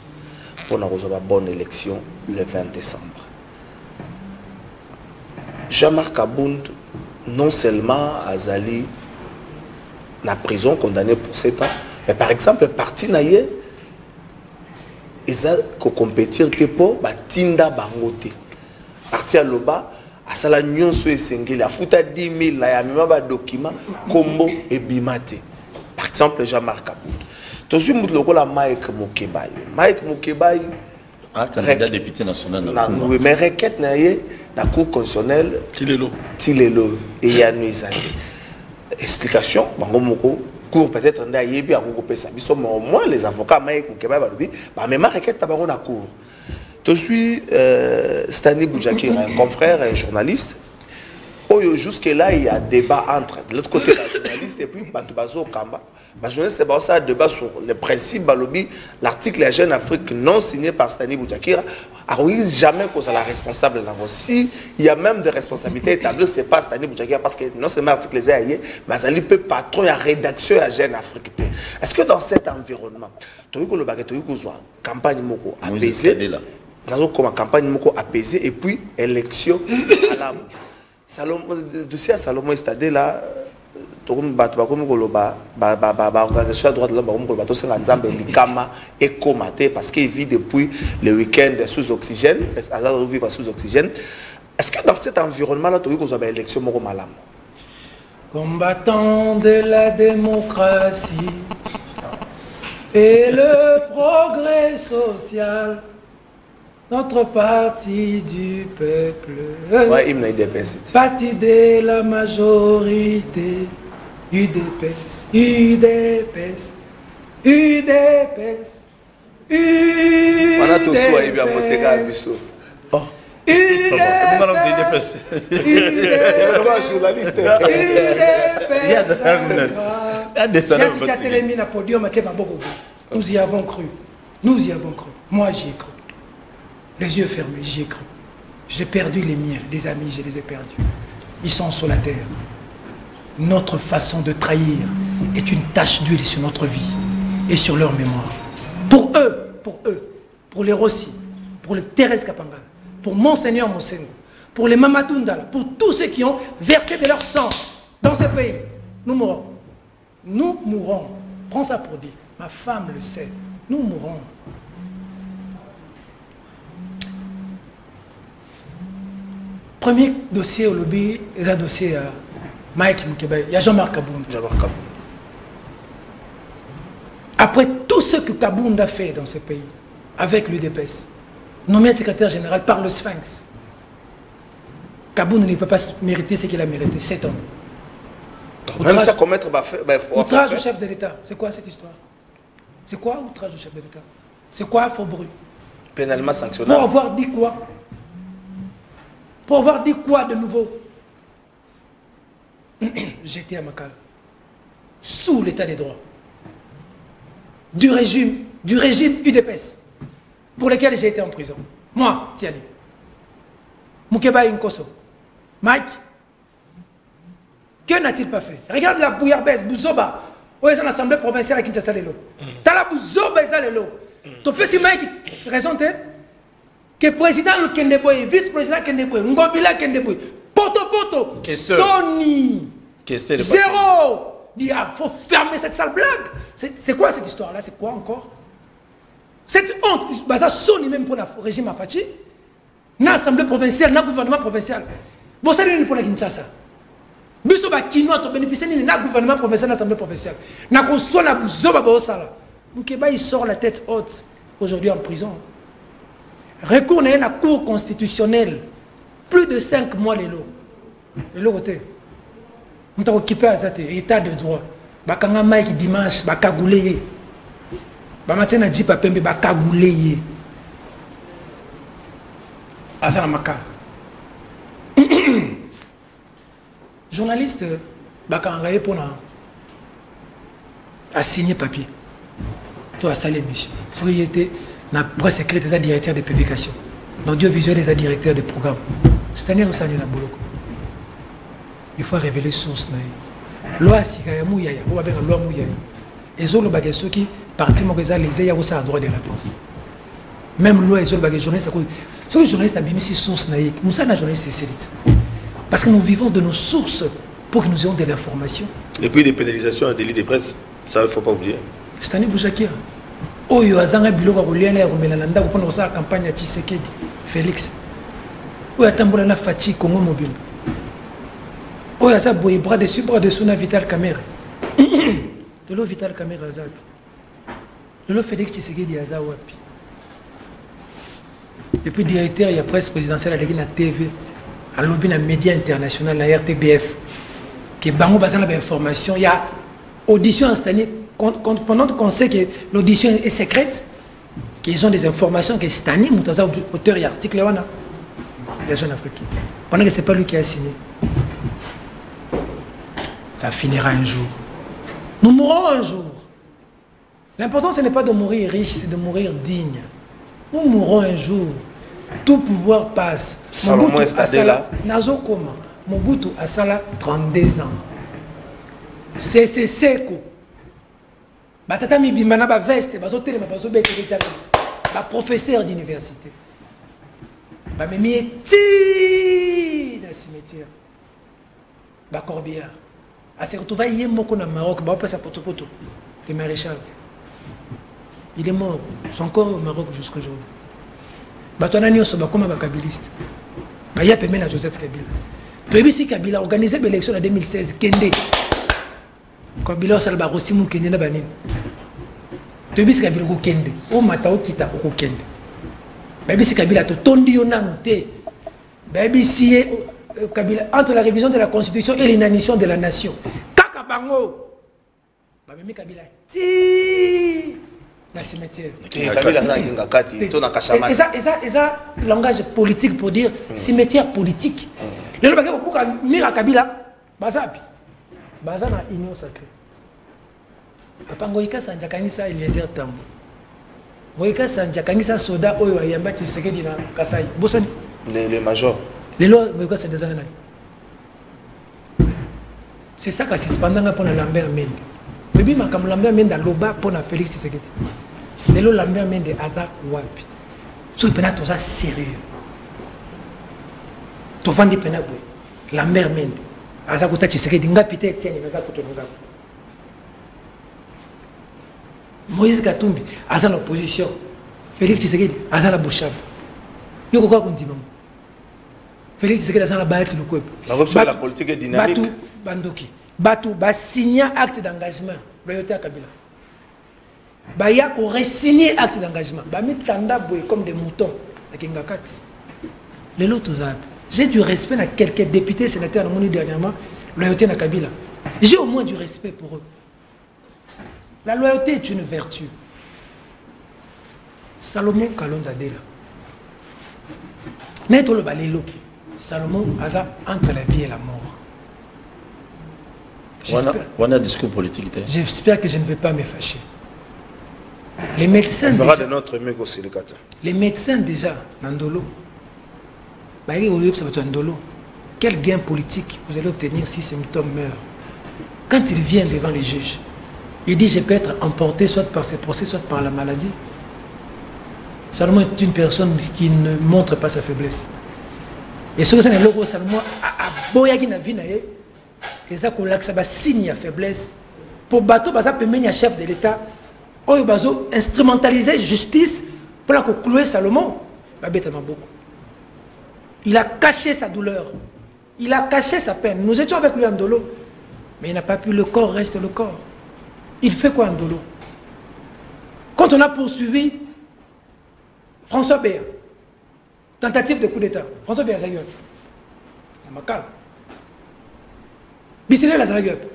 pour une bonne élection le 20 décembre. Jean-Marc Abound non seulement a allé en prison condamné pour 7 ans, mais par exemple parti naïe ils ont compétir pour Tinda Bangote. Parti à Loba à sala nyonso esengeli a futa 10 000 na ya mema ba document kombo et bimate. Par exemple, Jean-Marc Abound. Tu as vu Mike Mokebaye. Mike Mokebaye, candidat député national. Oui, mais requête na la Cour constitutionnelle. Tilelo. Et il y a une explication. Cour peut-être ndayebi à Goupesa. Mais au moins les avocats Mike Mokebaye, mais ma requête pas dans la Cour. Tu suis Stani Boudjaki, un confrère, un journaliste. Jusque-là, il y a débat entre de l'autre côté la journaliste et puis Batubazo Kamba. La journaliste a un débat sur le principe Balobi, l'article La Jeune Afrique non signé par Stani Boudjakira. Alors, jamais qu'on soit la responsable de la Si il y a même des responsabilités établies, ce n'est pas Stani Boudjakira parce que non seulement l'article les a aillés, mais il peut patron et rédaction à Jeune Afrique. Est-ce que dans cet environnement, tu as eu une campagne moko apaisée, comme campagne moko apaisée et puis élection à la Salomon, dossier à Salomon Estadé là, organisation à droite de l'homme et comaté parce qu'il vit depuis le week-end sous oxygène, vivre sous oxygène. Est-ce que dans cet environnement-là, tu as eu une élection malam? Combattant de la démocratie et le progrès social, notre parti du peuple, parti de la majorité, UDPS, UDPS, UDPS, UDPS. Nous y avons cru. Nous y avons cru. Moi, j'y ai cru. Les yeux fermés, j'y ai cru. J'ai perdu les miens, des amis, je les ai perdus. Ils sont sur la terre. Notre façon de trahir est une tache d'huile sur notre vie et sur leur mémoire. Pour eux, pour les Rossi, pour les Thérèse Kapangal, pour Monseigneur Mosengo, pour les Mamadou Ndala, pour tous ceux qui ont versé de leur sang dans ce pays, nous mourrons. Nous mourrons. Prends ça pour dire. Ma femme le sait. Nous mourrons. Premier dossier au lobby, c'est un dossier à Mike Mukeba. Il y a Jean-Marc Kabound. Après tout ce que Kabound a fait dans ce pays, avec l'UDPS, nommé secrétaire général par le Sphinx, Kabound ne peut pas mériter ce qu'il a mérité, 7 ans. Même ça commettre outrage au chef de l'État. C'est quoi cette histoire? C'est quoi outrage au chef de l'État? C'est quoi faux bruit? Pénalement sanctionnable. Pour avoir dit quoi? Pour avoir dit quoi de nouveau? J'étais à Makala, sous l'état des droits, du régime UDPS, pour lequel j'ai été en prison. Moi, Tiani, Mukeba Nkoso, Mike, que n'a-t-il pas fait? Regarde la bouillabaisse, Bouzoba, où est l'Assemblée provinciale à Kinshasa Lelo. T'as la Bouzoba et ça Lelo. Tu peux si Mike raisonne que président Kendeboy, vice-président Kendeboy, Ngobila Kendeboy, Poto, Sony, zéro. Il faut fermer cette sale blague. C'est quoi cette histoire-là? C'est quoi encore? Cette honte, ça Sony même pour le régime Afachi, dans l'Assemblée provinciale, dans le gouvernement provincial. Bon, ça n'est pas pour la Kinshasa. Biso ba kinoa to bénéficier ni na gouvernement provincial, l'Assemblée provinciale. Na ko so na buzoba ba osala. Mukeba il sort la tête haute aujourd'hui en prison. Recours à la Cour constitutionnelle. Plus de 5 mois les lots. Les lots côté. Nous avons occupé à cet état de droit. Bakanga Mike dimanche, bakagoulé. Bamatin na jipa pembe bakagoulé. Asana maka. Journaliste, bakanga pour a signé papier. Toi à saler monsieur. So il était la presse écrite des directeurs de publication, l'audiovisuel des directeurs de programmes. C'est-à-dire que ça n'est pas boloko. Il faut révéler source. Loi sikaya muyaya, ou avec loi muyaya. Et zo le bagay ceux qui parti mo les ya ça a droit de réponse. Même loi et zo le bagay journaliste ceux les journalistes a bien si source naïe. Nous ça na journaliste c'est parce que nous vivons de nos sources pour que nous ayons de l'information. Et puis des pénalisations à délit de presse, ça il faut pas oublier. C'est-à-dire Boujakir. Oyo azanga biloko koliana ya komelana ndako mpona kosala campagne ya Tshisekedi Félix oyo atambola na Fachi Congo mobile oyo aza boye bras dessus na Vital Kamerhe lelo Vital Kamerhe aza wapi lelo Félix Tshisekedi aza wapi et puis directeur ya presse présidentielle aleki na TV alobi na média international na RTBF ke bango baza na information ya audition instantanée. Pendant qu'on sait que l'audition est secrète, qu'ils ont des informations que Stani, Moutaza, auteur et article, les jeunes africains. Pendant que ce n'est pas lui qui a signé. Ça finira un jour. Nous mourrons un jour. L'important, ce n'est pas de mourir riche, c'est de mourir digne. Nous mourrons un jour. Tout pouvoir passe. Salomon est là. Nazo Koma. Mobutu a sala 32 ans. C'est Seko. Batata mibimana ba veste bazotelema bazobete betala ba professeur d'université ba memi ti na cimetière ba Corbière à se retrouver hier moko na Maroc, bah pas sa poto, le maréchal. Il est mort, son corps au Maroc jusqu'au jour. Bah toi nani osoba comme un kabiliste. Bah il y a pemé la Joseph Kabila. Toi ici Kabila organisé l'élection en 2016 Kende. Kabila salba rosimu Kende na banini. Toi ici Kabila ko Kende. O matao kita ko Kende. Bah ici Kabila to tondi yo nanu te. Bah ici Kabila entre la révision de la constitution et l'inanition de la nation. Kaka bango. Bah même Kabila. Ti la cimetière. Et ça, langage politique pour dire cimetière politique. Le bagage pour venir à Kabila, bazapi, baza na union sacrée. Papa ngoika sanja kanisa Eliezer Tambo. Ngoika sanja kanisa soda oyo ayamba Tshisekedi na Kasai. Bosani. Le major. Les lois ngoika c'est des années. C'est ça qui se pendant pour la Lambert Mende. Bébé ma comme Lambert Mende loba pour na Félix Tshisekedi. Les lois Lambert Mende aza wapi. So pena toza sérieux. To vandi pena boy. Lambert Mende aza kota Tshisekedi ngapite Etienne aza kotonga. Moïse Katumbi aza l'opposition. Félix Tshisekedi aza la bouchable. Yoko kwa kundima. Félix Tshisekedi aza la bâti le peuple. La politique est dynamique. Batu bandoki. Batu ba signer acte d'engagement. Loyauté à Kabila. Baya ko re-signer acte d'engagement. Ba mi tanda boy comme des moutons. Les lots j'ai du respect à quelques députés, sénateurs, dernièrement, loyauté à Kabila. J'ai au moins du respect pour eux. La loyauté est une vertu. Salomon Kalonda Dela. N'est-ce le balélo. Salomon Aza entre la vie et la mort. On a un discours politique. J'espère que je ne vais pas me fâcher. Les médecins. On fera de notre mieux aussi le cas. Les médecins déjà, Nandolo. Quel gain politique vous allez obtenir si ces symptômes meurent? Quand il vient devant les juges, il dit je peux être emporté soit par ce procès, soit par la maladie. Salomon est une personne qui ne montre pas sa faiblesse. Et ce que c'est le logo Salomon a boya qui n'a vu naé, et ça qu'on ça va signe à faiblesse. Pour bateau, ça peut mener un chef de l'État. Oh, il va instrumentaliser justice pour la conclure Salomon. Beaucoup. Il a caché sa douleur. Il a caché sa peine. Nous étions avec lui en dolo. Mais il n'a pas pu. Le corps reste le corps. Il fait quoi en dolo? Quand on a poursuivi François Béa, tentative de coup d'État. François Béa, Zayuep. Namakal. Bissile la Zayuep.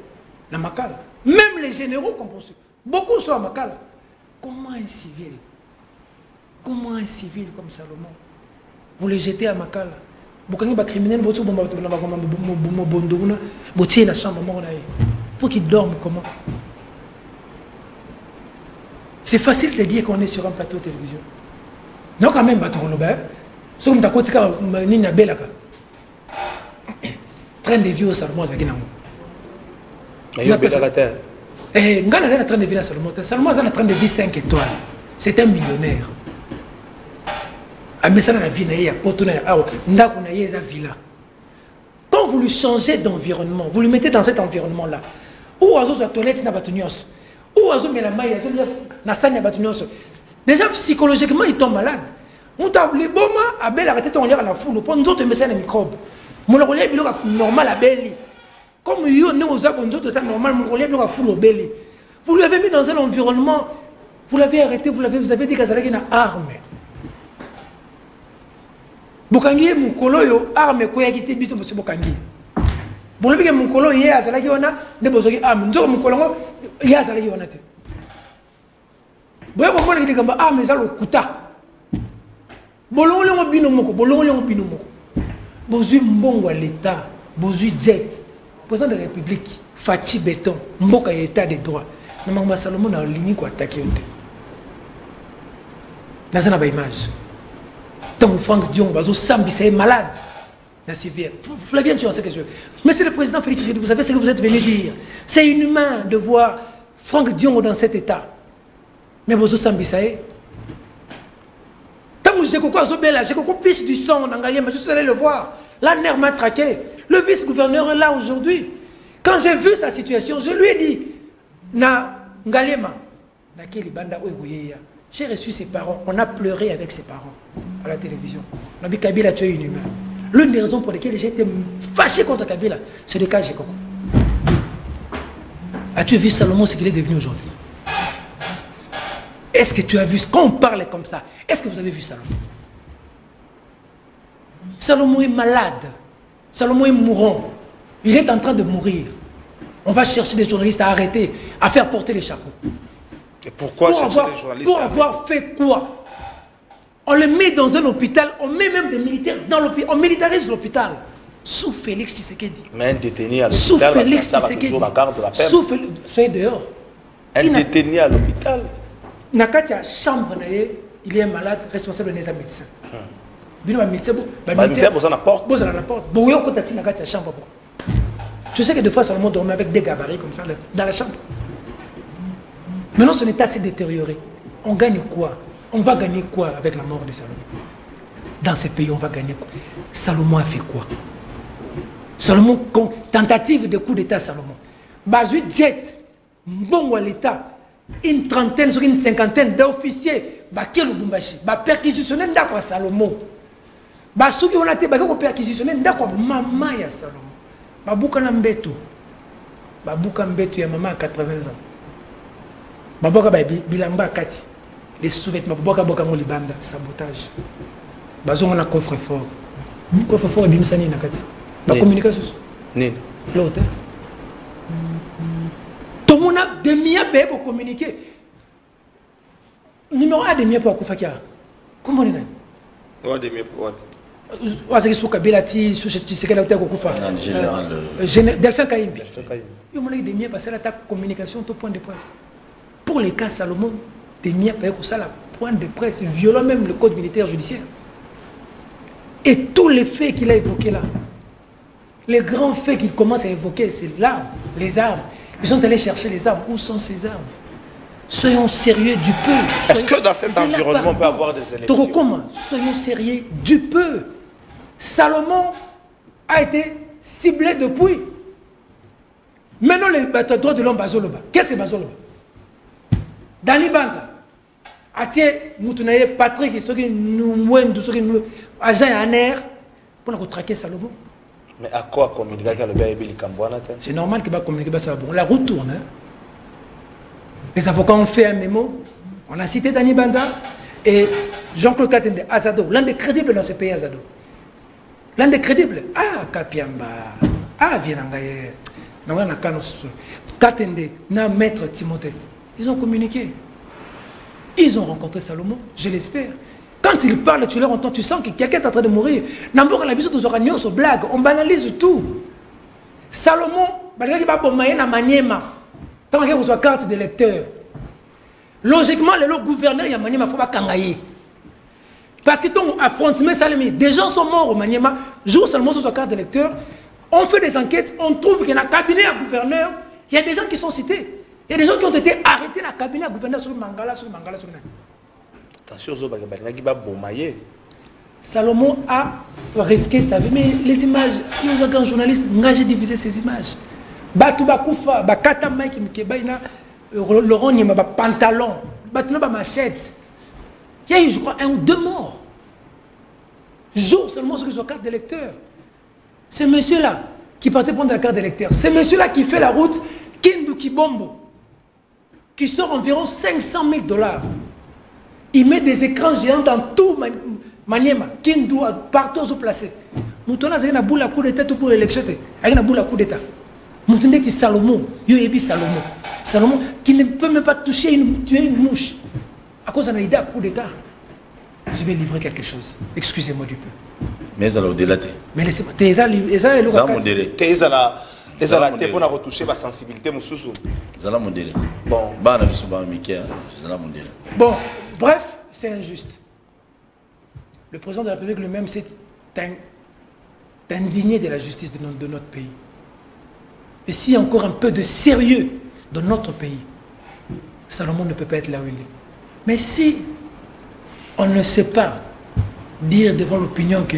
Namakal. Même les généraux qu'on poursuit. Beaucoup sont à Makal. Comment un civil? Comment un civil comme Salomon? Vous les jetez à Makala. Vous avez des criminels, vous avez la chambre pour qu'ils dorment comment? C'est facile de dire qu'on est sur un plateau de télévision. Non, quand même, si vous avez train de vie au Salomon, Salomon est en train de vivre 5 étoiles. C'est un millionnaire. Quand vous lui changez d'environnement, vous lui mettez dans cet environnement-là, où la toilette n'a pas tenu, où la maille déjà psychologiquement il tombe malade. On t'a oublié bon à belle arrêté ton lien à la foule pour nous autres mais c'est un microbe. Mon relais est normal à belly. Comme nous nous avons nous ça normal mon relais est foule au belly. Vous lui avez mis dans un environnement, vous l'avez arrêté, vous avez dit qu'il y a une arme. Bokangi mukolo yo arme ko yakite bito monsieur Bokangi. Bon le mukolo ye azalaki wana de bozoki arme nzo mukolo ngo ye azalaki wana te. Boye ko mona kidikamba arme za lokuta. Bolongo ngo bino moko, bolongo ngo bino moko. Bozui mbongo l'état, bozui jet. Président de la République, Fachi béton, mboka état de droit. Na mama Salomon na ligne ko attaquer onte. Dans une image. Tant Franck Dion, Sambi, c'est malade. Flavien, tu sais ce que je veux. Monsieur le Président Félix Tshisekedi, vous savez ce que vous êtes venu dire. C'est inhumain de voir Franck Dion dans cet état. Mais vous Sambi, ça est. Tant que j'ai coco pisse du sang en Angalien, mais je suis allé le voir. La nerf m'a traqué. Le vice-gouverneur est là aujourd'hui. Quand j'ai vu sa situation, je lui ai dit, na Ngalema, j'ai reçu ses parents, on a pleuré avec ses parents à la télévision. On a vu Kabila tuer une humaine. L'une des raisons pour lesquelles j'ai été fâché contre Kabila, c'est le cas Gekoko. As-tu vu Salomon ce qu'il est devenu aujourd'hui? Est-ce que tu as vu, quand on parle comme ça, est-ce que vous avez vu Salomon? Salomon est malade. Salomon est mourant. Il est en train de mourir. On va chercher des journalistes à arrêter, à faire porter les chapeaux. Et pourquoi chercher des journalistes? Pour avoir fait quoi? On le met dans un hôpital, on met même des militaires dans l'hôpital, on militarise l'hôpital. Sous Félix Tshisekedi. Mais un détenu à l'hôpital, sous Félix Tshisekedi. Sous Félix, soyez dehors. Un détenu à l'hôpital. Nakatia chambre, il est malade, responsable des médecins. Je sais que des fois Salomon dormait avec des gabarits comme ça dans la chambre. Maintenant son état s'est détérioré. On gagne quoi? On va gagner quoi avec la mort de Salomon? Dans ces pays on va gagner quoi? Salomon a fait quoi? Salomon, tentative de coup d'état Salomon. Bazu jet, bon à l'état, une trentaine sur une cinquantaine d'officiers, qui perquisitionné d'accord Salomon. Ceux qui ont été perquisitionnés d'accord maman ya Salomon. Babuka Mbeto. Babuka Mbeto ya maman à 80 ans. Babuka bilamba kati. Les sous-vêtements babuka boka mo libanda sabotage. Bazon on a coffre-fort. Coffre-fort et bimsani na kati. Ba communication. Nini. L'autre. Tout le monde a des miens pour communiquer. Numéro 1 des miens pour Koufakia. Comment on est? Ouais, des miens pour. Delphin Kaïmbi. Il y a des miens passer l'attaque communication au point de presse. Pour les cas Salomon, des miens passer la point de presse, violant même le code militaire judiciaire. Et tous les faits qu'il a évoqués là, les grands faits qu'il commence à évoquer, c'est l'arme, les armes. Ils sont allés chercher les armes. Où sont ces armes? Soyons sérieux du peu. Est-ce que dans cet environnement on peut avoir des élections? Soyons sérieux du peu. Salomon a été ciblé depuis. Maintenant, les droits de l'homme, Bazoloba. Qu'est-ce que Bazoloba? Dani Banza. Atie Moutunaye, Patrick, ceux qui nous agent en air pour traquer Salomon. Mais à quoi communiquer avec le Béli Kambouana? C'est normal qu'il va communiquer avec Salomon. La route tourne. Les avocats ont fait un mémo. On a cité Dani Banza et Jean-Claude Katende, Azado, l'un des crédibles dans ce pays, Azado. L'un des crédibles. Ah, Kapiamba. Ah, Vienangaye. Katende, na maître Timothée. Ils ont communiqué. Ils ont rencontré Salomon, je l'espère. Quand ils parlent, tu leur entends, tu sens que quelqu'un est en train de mourir. N'importe la vision de Zoragnon, sur blague, on banalise tout. Salomon, il va bomber na maniema. Tant que vous avez carte de lecteur. Logiquement, le gouverneur, il y a maniema, il faut pas kangaye. Parce que ton affrontement Salomé, des gens sont morts au maniema. Jour seulement sur sa carte de lecteur, on fait des enquêtes, on trouve qu'il y a un cabinet à gouverneur, il y a des gens qui sont cités. Il y a des gens qui ont été arrêtés dans le cabinet à gouverneur sur Mangala, sur Mangala, sur Mangala. Attention, qui va bombayer. Salomon a risqué sa vie, mais les images, il y a un journaliste, j'ai diffusé ces images. Batouba Koufa, Bakata Mike, Laurent Niema, pantalon, Batouba machette. Il y a eu, je crois, 1 ou 2 morts. Jour seulement sur la carte d'électeur. C'est monsieur-là qui partait prendre la carte d'électeur. C'est monsieur-là qui fait la route Kindu Kibombo, qui sort environ 500 000 $. Il met des écrans géants dans tout Maniema, Kindu, partout où placé. Moutona, c'est une boule à coup d'état pour l'élection. Il y a une boule à coup d'état. Moutona, c'est Salomon. Salomon. Salomon qui ne peut même pas tuer une mouche. À cause d'un idée à coup d'état. Je vais livrer quelque chose. Excusez-moi du peu. Mais ça au-delà. Mais laissez-moi. T'es modéré. Les alatés pour retoucher ma sensibilité, mon sous-sous. Zala modéré. Bon. Bon, bref, c'est injuste. Le président de la République lui-même s'est indigné de la justice de notre pays. Et s'il y a encore un peu de sérieux dans notre pays, Salomon ne peut pas être là où il est. Mais si on ne sait pas dire devant l'opinion que,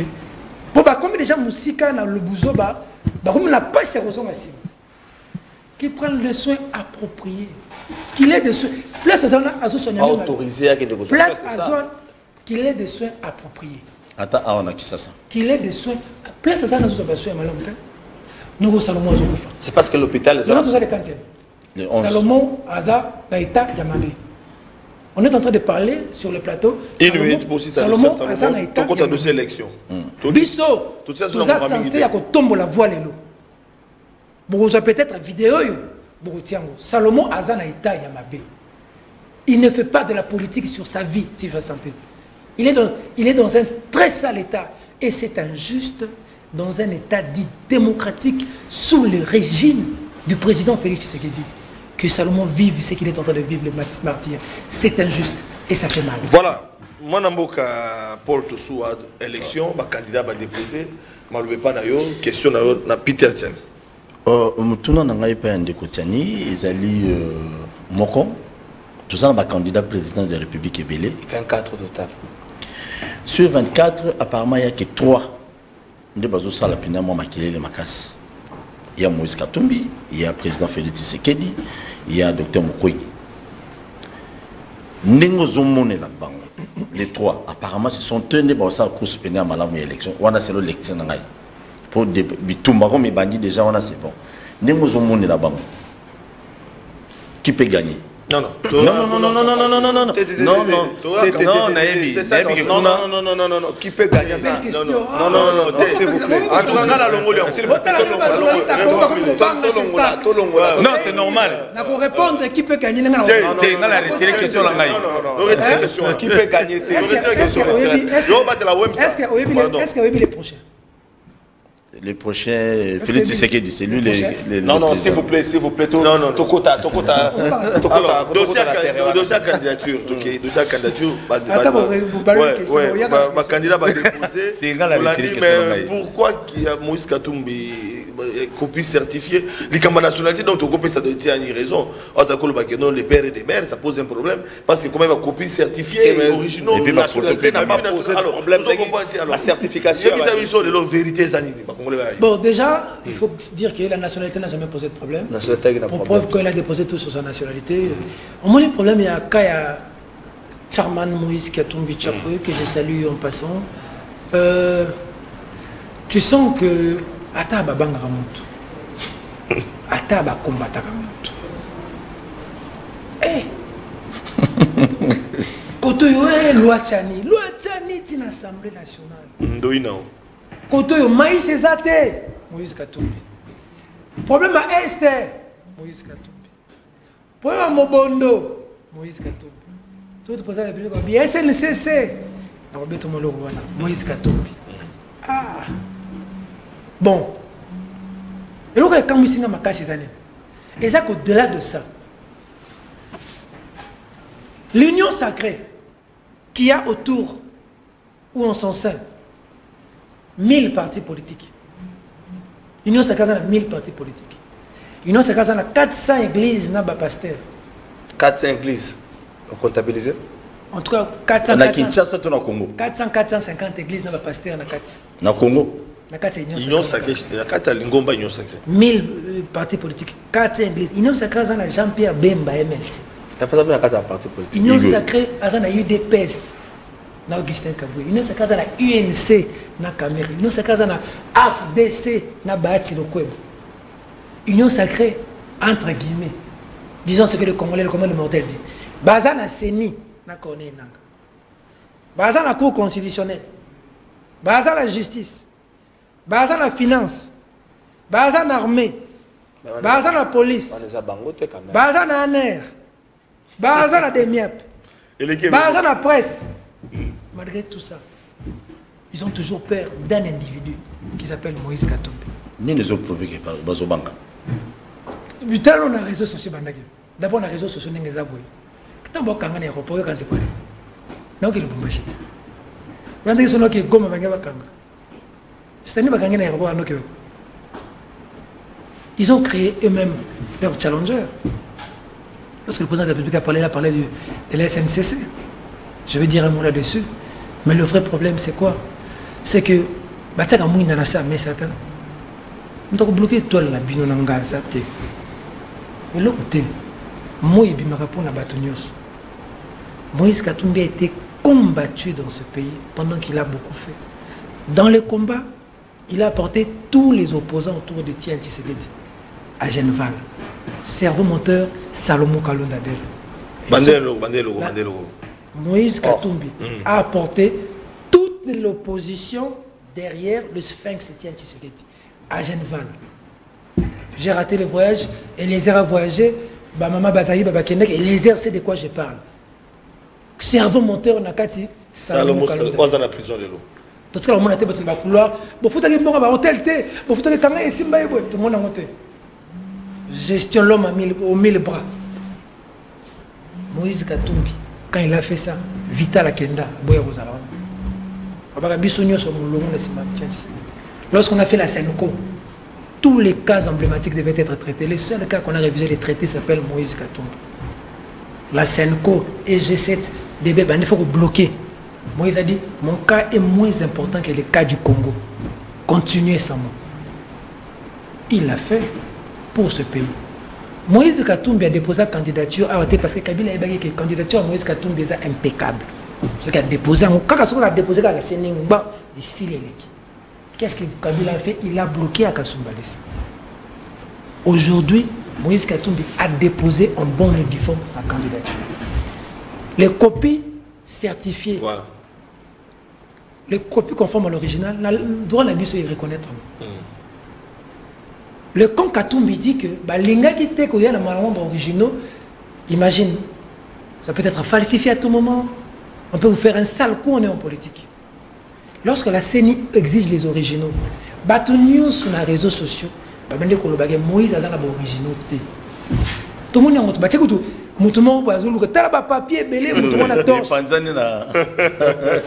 bon, bah, comme déjà Moussika dans le Bouzoba, bah, comme on n'a pas ces raisons, qu'il prenne les soins appropriés. Qu'il ait des soins. Place à zone autorisé à quelque chose. Place à zone qu'il ait des soins appropriés. Attends, on a qui ça? Qu'il ait des soins. Place à zone soins malheureusement. Nous Salomon Azokoufa. C'est parce que l'hôpital les autres les cancers. Salomon Aza Naïta Yamade. On est en train de parler sur le plateau. Salomon Aza Naïta. Quand on a deux élections. Bisso. Tout ça censé à tomber la voie les lots. Vous avez peut-être une vidéo. Salomon Aza Naïta Yamade. Il ne fait pas de la politique sur sa vie, sur sa santé. Il est dans un très sale état. Et c'est injuste dans un état dit démocratique sous le régime du président Félix Tshisekedi. Que Salomon vive ce qu'il est en train de vivre, le martyr. C'est injuste et ça fait mal. Voilà. Moi, Paul Tossouad, élection, le candidat va déposer. Je ne vais pas question na Peter Tiani. Mutuna n'angai pas un décotiani, ils allaient Moko. Tout ça, le candidat président de la République est belé. 24 total. Sur 24, apparemment, il n'y a que 3. Il y a Moïse Katumbi, il y a le président Félix Tshisekedi, il y a le docteur Mukwege. Les 3, apparemment, ce sont tenus dans la course pénale à l'élection. On a c'est l'élection. Pour des Bitumbaron, mais bandits déjà, on a c'est bon. Qui peut gagner? Non, qui peut gagner ça? Non, c'est normal. Pour répondre, qui peut gagner? Qui peut gagner? Est-ce qu'il y a les prochains? Les prochains, Félix Tshisekedi, c'est lui les. Non, s'il vous plaît, non, Tokota. Dossier candidature, ma candidat va déposer. Mais pourquoi Moïse Katumbi copie certifiée, les camarades nationalité, donc Togo ça doit être une raison. Les pères et les mères, ça pose un problème. Parce que quand même, la copie certifiée, originaux, la nationalité n'a pas posé de problème. La certification. Bon, déjà, il faut dire que la nationalité n'a jamais posé de problème. Pour preuve qu'il a déposé tout sur sa nationalité. Au moins, le problème, il y a Kaya Charman Moïse Katumbi Tchapoué, que je salue en passant. Tu sens que Ata Babanga Ramonto. Ata Bakombata Ramonto. Eh! Kotoyo, loi Tchani, c'est l'Assemblée nationale. Ndoïna. Kotoyo, Maïs Ezate, Moïse Katumbi. Problème à Est, Moïse Katumbi. Problème à Mobondo, Moïse Katumbi. Tout le président de la République, SNCC, Moïse Katumbi. Ah! Bon. Et donc, quand nous sommes à ces années, et ça qu'au-delà de ça, l'union sacrée qu'il y a autour, où on s'en sert, 1000 partis politiques. L'union sacrée, il y a 1000 partis politiques. L'union sacrée, il y a 400 églises, il y a pasteurs. 400 églises, on comptabilise? En tout cas, 450 églises, il y a pasteurs. Na Congo? Union sacrée, Lingomba, Union sacrée. 1000 partis politiques, 400 églises. L'union sacrée, il y a Jean-Pierre Bemba, MLC. Il n'y a pas de partis politiques. L'union sacrée, il y a UDPS. Augustin Kaboué. L'union sacrée, il y a UNC, na Cameroun. L'union sacrée, il y a AFDC, na Bahati Lokwebo. Union sacrée, entre guillemets. Disons ce que le Congolais, le mortel dit. Bazan a Séni, na Corneille Nanga. Bazan a Cour constitutionnelle. Bazan a justice. Bazan a finance. Bazan a armée. Bazan a police. Bazan a ANER. Bazan a DEMIAP. Bazan a presse. Malgré tout ça, ils ont toujours peur d'un individu qui s'appelle Moïse Katumbi. Ni les autres prouvé que Bazobanga. Putain, on a les réseaux sociaux. D'abord, on a les réseaux sociaux. Quand on a un aéroport, quand c'est pas là. Donc, il est bon. On a des gens qui sont comme ils ont créé eux-mêmes leur challenger. Parce que le président de la République a parlé de la SNCC. Je vais dire un mot là-dessus. Mais le vrai problème, c'est quoi? C'est que, nous avons bloqué tout la bino. Mais l'autre côté, moi, il m'a répondu à Batonios. Moïse Katumbi a été combattu dans ce pays pendant qu'il a beaucoup fait. Dans les combats, il a apporté tous les opposants autour de Tian Tshisekedi à Genval. Cerveau moteur, Salomon Kalondadel. Bandelo. Moïse Katumbi a apporté toute l'opposition derrière le sphinx de Tian Tshisekedi à Genval. J'ai raté le voyage, Eliezer a voyagé, Maman Bazaï, Baba Kendek, Eliezer sait de quoi je parle. Cerveau moteur, Nakati, Salomon Kalondadel. Quoi dans la prison de l'eau? Tout ce que le monde a été dans le couloir, il faut que les gens hôtel, il faut que les gens aient tout le monde a monté. Gestion l'homme aux 1000 bras. Moïse Katumbi, quand il a fait ça, Vital Akenda, Boya Rosala. Lorsqu'on a fait la Senko, tous les cas emblématiques devaient être traités. Le seul cas qu'on a révisé les traités s'appelle Moïse Katumbi. La Senko et G7 devaient il faut bloquer. Moïse a dit, mon cas est moins important que le cas du Congo. Continuez sans moi. Il l'a fait pour ce pays. Moïse Katumbi a déposé sa candidature parce que Kabila a dit que la candidature à Moïse Katumbi est impeccable. Ce qu'il a déposé, quand il a déposé la Séningba, qu'est-ce que Kabila a fait? Il a bloqué à Kasumbalesi. Aujourd'hui, Moïse Katumbi a déposé en bonne et due forme sa candidature. Les copies certifiées, voilà. Les copies conformes à l'original, le droit de la mission est reconnaître. Le camp Katumbi dit que les gens qui étaient dans les originaux, imagine, ça peut être falsifié à tout moment. On peut vous faire un sale coup, on est en politique. Lorsque la CENI exige les originaux, news sur les réseaux sociaux, Moïse a des originaux. Tout le monde est en train mutumo bazulu tala ba papier belé mutumo na torche panzani na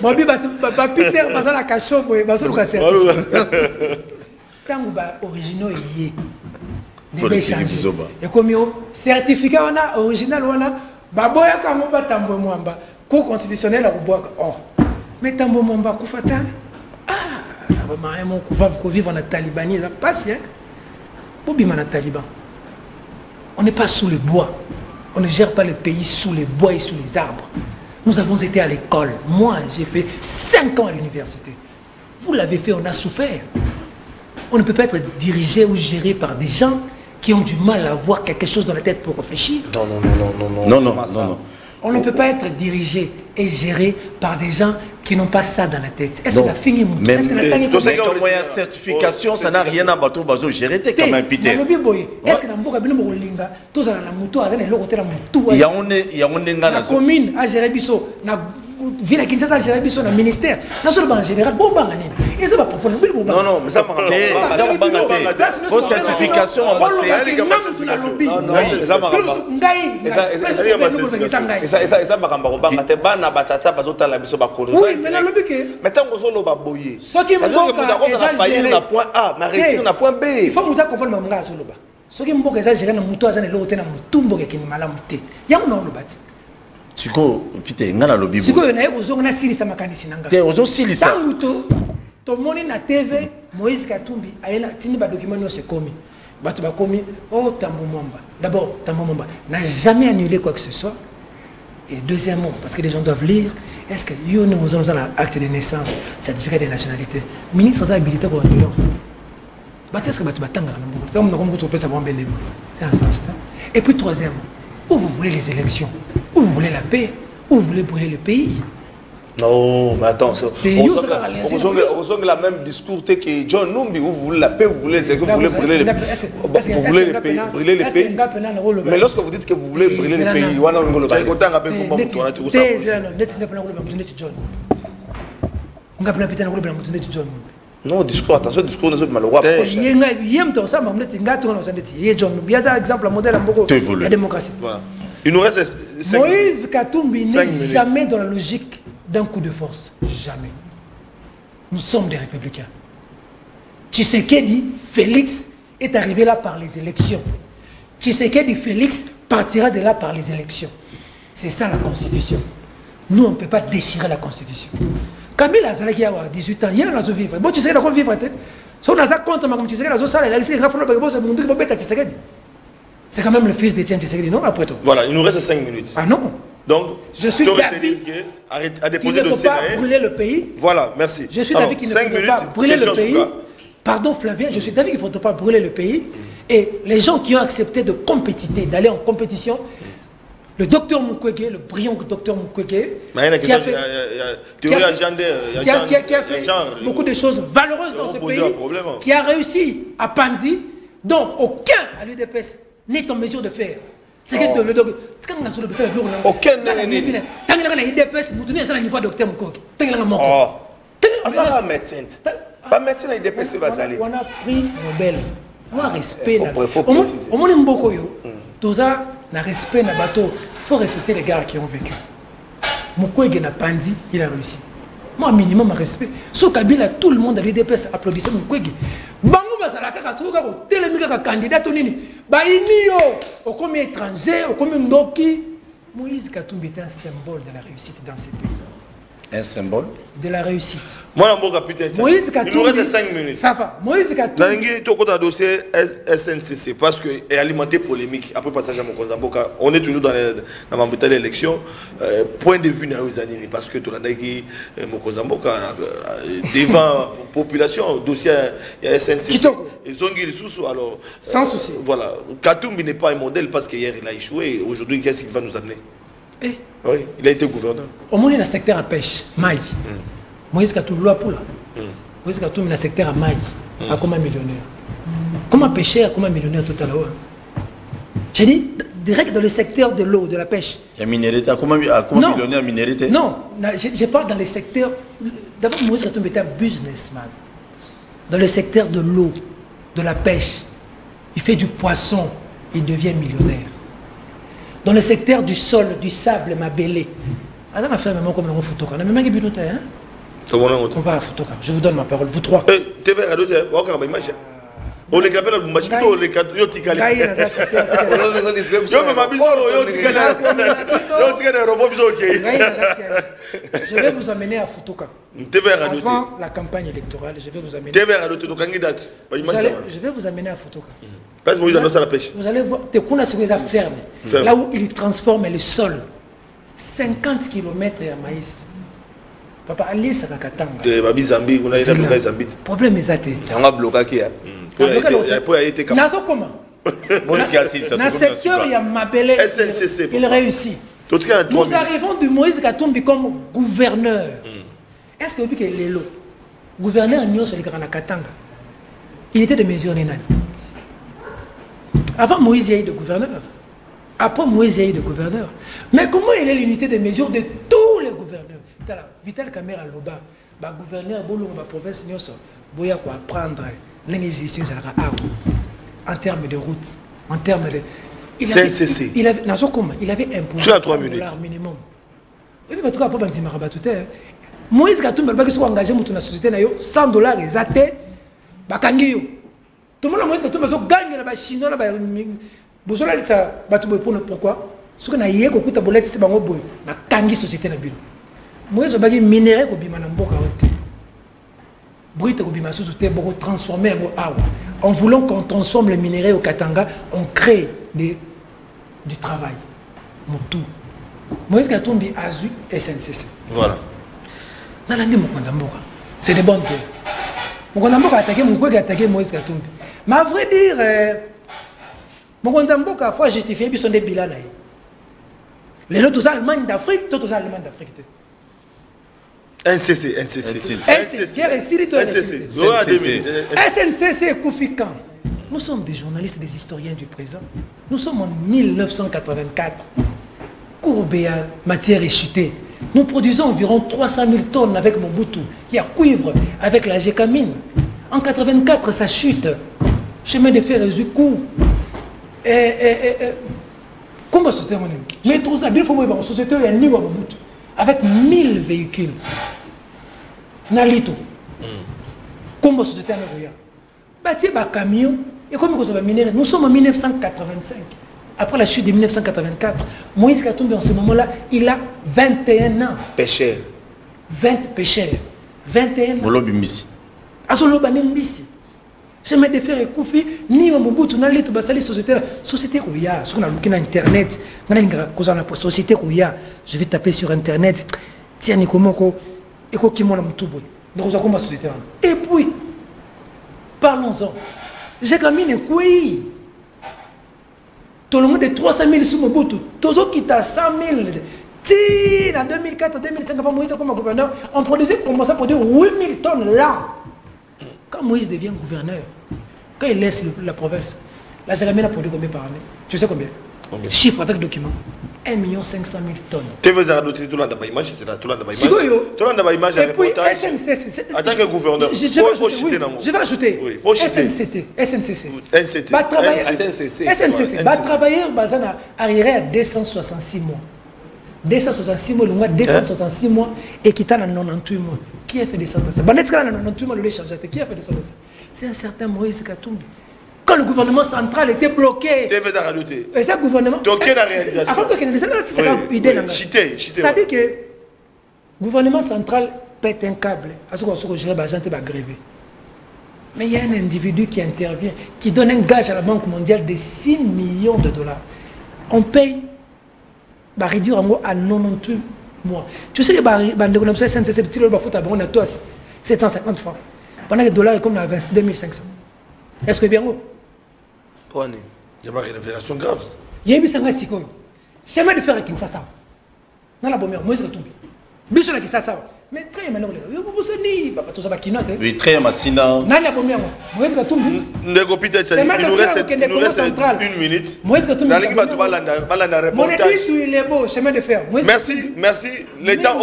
mabi ba Peter bazala kashobo bazulu ka certifié tangu ba originaux yé debe changer et comme yo certificat wana original wana ba boya ka mo batambo mwamba ko constitutionnel akubwaka oh mais tambo mwamba kufata ba maemo kuva ko vivre na talibanie ça passe hein bobi mana taliban on n'est pas sous le bois. On ne gère pas le pays sous les bois et sous les arbres. Nous avons été à l'école. Moi, j'ai fait 5 ans à l'université. Vous l'avez fait, on a souffert. On ne peut pas être dirigé ou géré par des gens qui ont du mal à avoir quelque chose dans la tête pour réfléchir. Non. On ne peut pas être dirigé et géré par des gens qui n'ont pas ça dans la tête. Est-ce que la fini mon temps? Est-ce que la certification, ça n'a rien à battre au gérer quand même Peter. Est-ce que la molinga, tous la moto, il y a la commune à gérer biso, la ville à Kinshasa à gérer biso, le ministère. Non seulement en général, bon bangani. Et ça va pas prendre non, mais ça va pas vos certifications en bas oui, mais le but que maintenant on solo ba boyer. Ce qui me faillir na point A, mais réussir na point B. Il faut que tu comprennes mamanga solo ba. Ce qui me boka exagérer na muto azana lo tena mutumbo ke kini malamu te. Ya mona lo bati. Siko Peter ngana lo bibo. Siko na yeko zonga na silisa makanisi nanga. Te ozo silisa. Tangu to moni na TV Moïse Katumbi ayela tini ba document yo se komi. Bato ba komi oh Tambo Mwamba. D'abord Tambo Mwamba n'a jamais annulé quoi que ce soit. Et deuxièmement, parce que les gens doivent lire, est-ce que nous avons un acte de naissance, certificat de nationalité, ministre a habilité pour un million. Est-ce que c'est un sens. Et puis troisièmement, où vous voulez les élections, où vous voulez la paix, où vous voulez brûler le pays. Non, mais attends, on a la même discours que John Numbi, vous voulez la paix, vous voulez les élections, vous voulez brûler le pays, brûler le pays. Mais lorsque vous dites que vous voulez brûler le pays, non, discours, attention, discours ne se malheureux. Il nous reste Moïse Katumbi n'est jamais dans la logique d'un coup de force. Jamais. Nous sommes des républicains. Tshisekedi, Félix, est arrivé là par les élections. Tshisekedi, Félix, partira de là par les élections. C'est ça la Constitution. Nous, on ne peut pas déchirer la Constitution. Kabila a 18 ans, il y a un vivre. Bon, Tshisekedi a vivre. Si on a ça contre, comme Tshisekedi a ça, il a C'est quand même le fils d'Étienne Tshisekedi, non, après tout. Voilà, il nous reste 5 minutes. Ah non. Donc, je suis d'avis qu'il ne faut pas brûler le pays. Voilà, merci. Je suis d'avis qu'il ne faut pas brûler le pays. Pardon Flavien, je suis d'avis qu'il ne faut pas brûler le pays. Et les gens qui ont accepté de compétiter, d'aller en compétition, le docteur Mukwege, le brillant docteur Mukwege, qui a fait beaucoup de choses valeureuses dans ce pays, qui a réussi à Pandi, donc aucun à l'UDPS n'est en mesure de faire. C'est que le docteur... Aucun n'est en mesure de faire. Pas médecin à l'UDPS, c'est pas ça. On a pris Nobel. On a respect. Au moins, il faut respecter les gars qui ont vécu. Mukwege n'a pas dit, il a réussi. Moi, minimum de respect. Sous Kabila, tout le monde à l'UDPS applaudissait Mukwege. Bango Bazalaka, le candidat, au comme étranger, au comme Ndoki. Moïse Katumbi est un symbole de la réussite dans ces pays. Un symbole de la réussite. Moi, Moïse Katumbi, il nous reste 5 minutes. Ça va. Moïse Katumbi. Tu as un dossier SNCC parce que est alimenté polémique. Après passage à Mokonzamboka, on est toujours dans la bataille d'élection. Point de vue parce que tu as dit Mokonzamboka devant la population, dossier SNCC. Ils ont dit sous alors. Sans souci. Voilà. Katumbi n'est pas un modèle parce qu'hier il a échoué. Aujourd'hui, qu'est-ce qu'il va nous amener? Oui, il a été gouverneur. Au moins, il y a un secteur à pêche, maï. Moïse Katumbi, Moïse Katumbi, il y a un secteur à maï, à comme un millionnaire. Comment pêcher, à comme un millionnaire tout à l'heure? J'ai dit, direct dans le secteur de l'eau, de la pêche. Il y a minérité, à comment millionnaire minérité? Non, je parle dans les secteurs. D'abord, Moïse Katumbi était un businessman. Dans le secteur de l'eau, de la pêche, il fait du poisson, il devient millionnaire. Dans le secteur du sol, du sable, ma bélé. On va à Futoka. Je vous donne ma parole, vous trois. On les appelle je vais vous amener à Futoka. Avant la campagne électorale, je vais vous amener. Je vais vous amener à Futoka. Vous allez voir, la ferme, là où il transforme le sol. 50 km à maïs. Papa, allez, ça va katanga. Le problème est ça. On a bloqué. Comment? Dans le secteur, il y a Mabele, il réussit. Nous arrivons de Moïse Katumbi comme gouverneur. Est-ce que vous dites que Lelo, gouverneur Nyon sur le Grand Katanga, il était de mesure Nénan. Avant Moïse, il y a eu de gouverneur. Après Moïse, il y a eu de gouverneur. Mais comment il est l'unité de mesure de tous les gouverneurs? Vital Kamera Loba, gouverneur de la province Nyon, il faut apprendre en termes de route, en termes de... Il avait imposé $100 minimum. Moïse Katumbi a engagé dans la société $100 exacté. Tout le monde Moïse Katumbi a gagné la Chine. Pourquoi? Ce qu'on a eu, c'est que la société. Moïse a minéré transformer en voulant qu'on transforme les minéraux au Katanga, on crée du travail. Moïse Katumbi a eu SNCC. Voilà. C'est des bonnes guerres. Mokonzamboka a attaqué Moïse Katumbi. Mais à vrai dire, Mokonzamboka a faut justifier son bilan. Les autres Allemands d'Afrique, tous Allemands d'Afrique. NCC. SNCC Koufikan. Nous sommes des journalistes, des historiens du présent. Nous sommes en 1984. Courbéa, matière échutée. Nous produisons environ 300 000 tonnes avec Mobutu. Il y a cuivre avec la Gécamine. En 84, ça chute. Chemin de fer résout coup. Comment se termine? Mais tout ça, il faut voir société il y a Mobutu. Avec 1000 véhicules. Nalito. Comment se fait un camion. Et comment ça va miner? Nous sommes en 1985. Après la chute de 1984, Moïse Katumbi en ce moment-là, il a 21 ans. Pêcheur. 20 pêcheurs. 21 ans. Molobimbisi. Asolobanembici. Chemin de fer et Koufi, ni au Mobutu, n'a pas de société. Société Rouya, ce qu'on a loupé dans Internet, on a une société Rouya. Je vais taper sur Internet. Tiens, Nikomoko, et quoi qui m'en a tout beau. Donc, on a comment société. Et puis, parlons-en. J'ai quand même une couille. Tout le monde de 300 000 sous Mobutu. Tous ceux qui ont 100 000. En 2004, 2005, quand Moïse comme gouverneur, on commençait à produire 8 000 tonnes là. Quand Moïse devient gouverneur, quand il laisse la province, la Jérémie a produit combien par année? Tu sais combien? Chiffre avec document. 1 500 000 tonnes. Tu veux dire tout le monde a image, c'est là, tout le monde a image. Tout le monde a image. Et puis SNCC. En tant que gouverneur, je vais ajouter. SNCC. SNCC. Travailleur arrivé à 266 mois. 266 mois, le mois 266 mois et qui t'a 98 mois. Qui a fait des sentences? Banetka a 98 mois, le chargé. Qui a fait des sentences? C'est un certain Moïse Katumbi. Quand le gouvernement central était bloqué. Et ça, gouvernement. Donc, la réalisation. Avant que c'est idée. Ça dit que le gouvernement central pète un câble. À ce qu'on se gère, les gens vont gréver. Mais il y a un individu qui intervient, qui donne un gage à la Banque mondiale de 6 millions de dollars. On paye. Va réduire à 98 mois. Tu sais que on a tout à 750 francs. Pendant que le dollar est comme à 22 500. Est-ce que bien haut? Il y a une révélation grave. Il y a une révélation grave. Jamais de faire avec Kinshasa. Dans la bombe, moi je retombe. Biso la Kinshasa. Mais très maintenant, oui, très massina. Dans la bombe, moi je retombe. Il nous reste 1 minute. Moi je retombe. Merci. L'état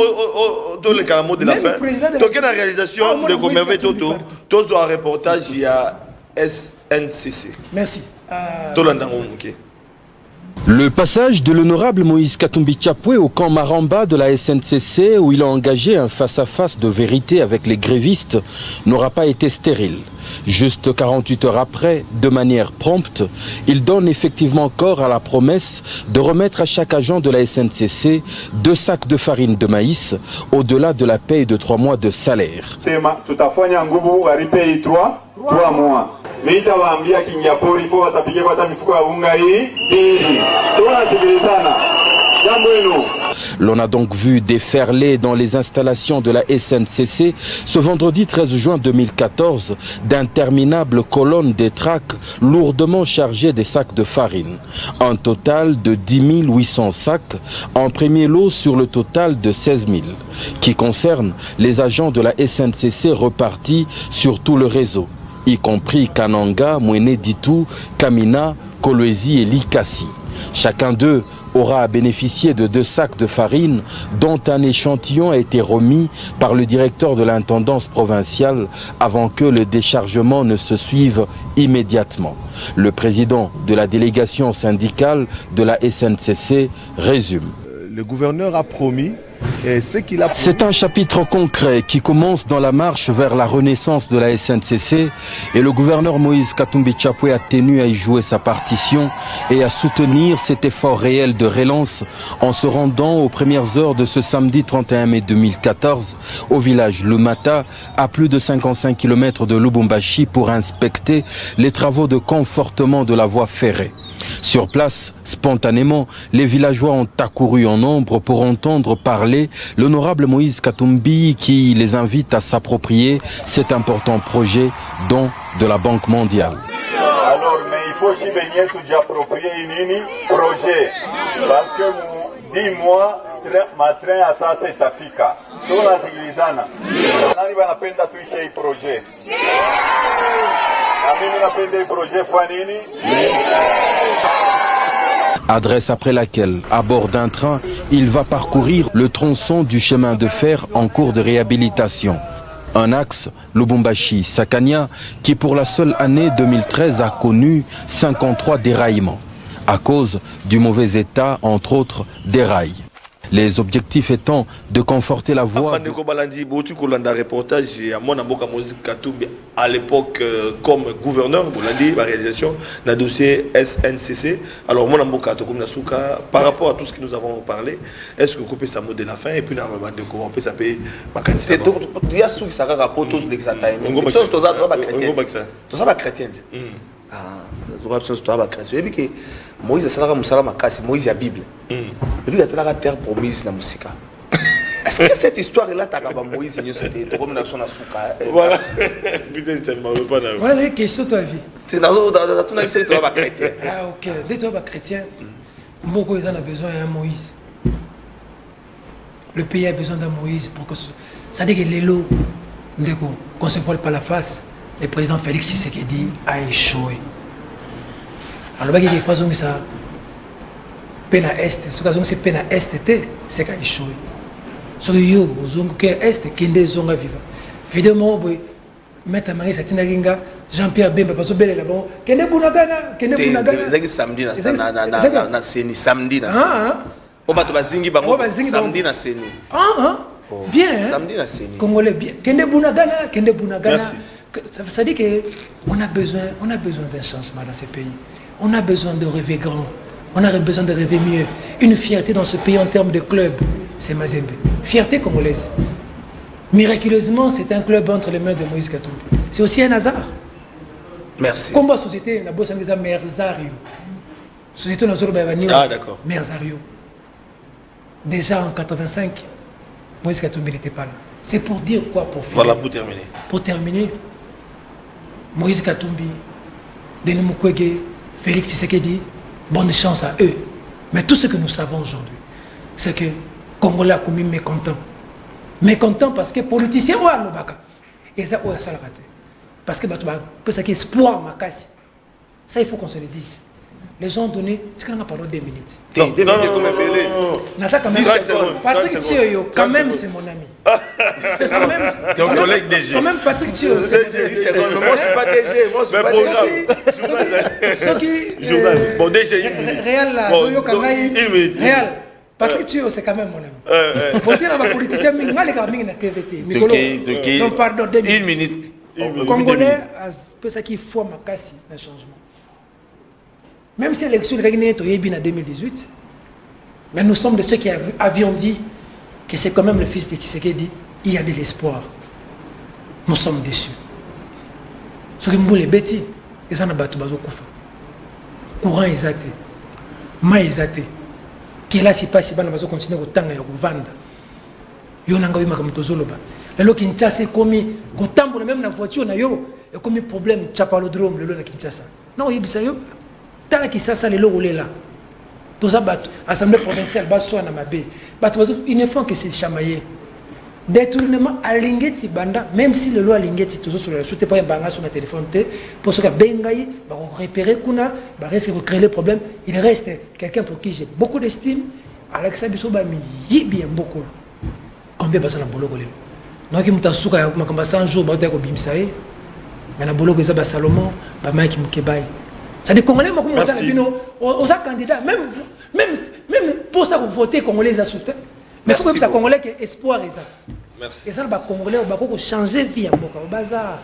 dans le caramo de la fin. Donc la réalisation de Gomérvé Toto, tous un reportage il y a SNCC. Merci. Le passage de l'honorable Moïse Katumbi Chapwe au camp Maramba de la SNCC, où il a engagé un face-à-face de vérité avec les grévistes, n'aura pas été stérile. Juste 48 heures après, de manière prompte, il donne effectivement corps à la promesse de remettre à chaque agent de la SNCC 2 sacs de farine de maïs, au-delà de la paye de 3 mois de salaire. L'on a donc vu déferler dans les installations de la SNCC ce vendredi 13 juin 2014 d'interminables colonnes des tracts lourdement chargées des sacs de farine. Un total de 10 800 sacs, en premier lot sur le total de 16 000, qui concerne les agents de la SNCC repartis sur tout le réseau, y compris Kananga, Mwene Ditu, Kamina, Kolwezi et Likasi. Chacun d'eux aura bénéficié de 2 sacs de farine dont un échantillon a été remis par le directeur de l'intendance provinciale avant que le déchargement ne se suive immédiatement. Le président de la délégation syndicale de la SNCC résume. Le gouverneur a promis. C'est un chapitre concret qui commence dans la marche vers la renaissance de la SNCC et le gouverneur Moïse Katumbi Chapwe a tenu à y jouer sa partition et à soutenir cet effort réel de relance en se rendant aux premières heures de ce samedi 31 mai 2014 au village Lumata, à plus de 55 km de Lubumbashi, pour inspecter les travaux de confortement de la voie ferrée. Sur place, spontanément, les villageois ont accouru en nombre pour entendre parler l'honorable Moïse Katumbi qui les invite à s'approprier cet important projet, don de la Banque mondiale. Alors, mais il faut aussi venir s'y approprier un projet. Parce que 10 mois, ma train à ça, c'est Africa. Tout la civilisana. On va apprendre à toucher le projet. Adresse après laquelle, à bord d'un train, il va parcourir le tronçon du chemin de fer en cours de réhabilitation. Un axe, Lubumbashi-Sakania, qui pour la seule année 2013 a connu 53 déraillements, à cause du mauvais état, entre autres, des rails. Les objectifs étant de conforter la voix... À l'époque, comme gouverneur, la réalisation d'un dossier SNCC. Alors, moi, par rapport à tout ce que nous avons parlé, est-ce que vous coupez ça mot de la fin et puis on peut s'appeler ma quantité? Il y a ceux qui savent rapport tous les chrétiens. Moïse a Moïse a Bible. Et puis il y a la terre promise dans la musique. Est-ce que cette histoire-là, tu as Moïse et c'était comme une action à Souka? Voilà. Putain, ça ne m'avait pas d'avis. Voilà la question de ta vie. C'est dans ton avis, tu es chrétien. Ah, ok. Dès que tu es chrétien, beaucoup de gens ont besoin d'un Moïse. Le pays a besoin d'un Moïse pour que. Ça dit que l'élo, qu'on ne se voile pas la face, le président Félix Tshisekedi a échoué. Alors, il y a des façons que ça. Peine à Est, c'est peine à Est, c'est qu'il a échoué. So yo uzungu ke est kende zonga viva évidemment boy mettre marie satina ginga Jean-Pierre Bemba parce que belle là bon kende bunagana ezaki samedi na seni samedi na seni o bato bazingi bango samedi na seni bien samedi na seni congolais bien kende bunagana ça dit que on a besoin d'un changement dans ce pays, on a besoin de rêver grand, on a besoin de rêver mieux, une fierté dans ce pays en termes de club. C'est Mazembe. Fierté congolaise. Miraculeusement, c'est un club entre les mains de Moïse Katumbi. C'est aussi un hasard. Merci. Combat société, na bossa ngeza Merzario. Société na zolo bavani. Ah d'accord. Merzario. Déjà en 85, Moïse Katumbi n'était pas là. C'est pour dire quoi pour finir? Voilà pour terminer. Pour terminer, Moïse Katumbi, Denis Mukwege, Félix Tshisekedi, bonne chance à eux. Mais tout ce que nous savons aujourd'hui, c'est que Congolais a commis mécontent. Mécontent parce que les politiciens ont un et ça, ça l'a raté. Parce que c'est un espoir, ça il faut qu'on se le dise. Les gens ont donné, est-ce qu'on a parlé 2 minutes? Non. Patrick Thioyo, quand même c'est mon ami. C'est quand même ton collègue DG. Quand même Patrick Thioyo, c'est mon ami. Moi je suis pas DG, moi je suis pas DG. Bon DG, Réal là, Réal. Patrick Thioyo, c'est quand même mon ami. Vous dire à ma politicien, je vais aller à TVT. Non, pardon, 2 minutes. 1 minute. Congolais, c'est qu'il faut ma casse, un changement. Même si l'élection est gagnée en 2018, mais nous sommes de ceux qui avions dit que c'est quand même le fils de Tshisekedi, il y a de l'espoir. Nous sommes déçus. Ce qui me bêtis, ils en ont battu Bazokoufa. Courant est athée. Ma est athée. Qui est là si pas si bien, on continue au temps et au vendre. Yo nanga yo makamutozoloba. Lelo Kinshasa komi kotambola même na voiture na yo et komi problème chapalodrome lelo na Kinshasa. Non yebisa yo. Tala Kinshasa lelo olela. Toza bat assemblée provinciale baso na mabe. Bat ils ne font que se chamailler. Détournement à Lingeti banda même si le loi Lingeti toujours sur la soute pas banga sur le téléphone pour ce que bengayi va repérer kuna va rester créer le problème, il reste quelqu'un pour qui j'ai beaucoup d'estime. Alexa Bisoba mi yibi beaucoup. Combien passe na boloko lelo. Donc il mutasuka ya makamba 100 jours ba ko bimsae. Mais na boloko za ba Salomon ba Mike Mukebai. Ça dit congolais moi comme on bino aux candidats même pour ça vous votez congolais à soutien. Mais il faut que ça congolais que espoir et ça. Merci. Et ça le congolais au bako changer vie à boka au bazar.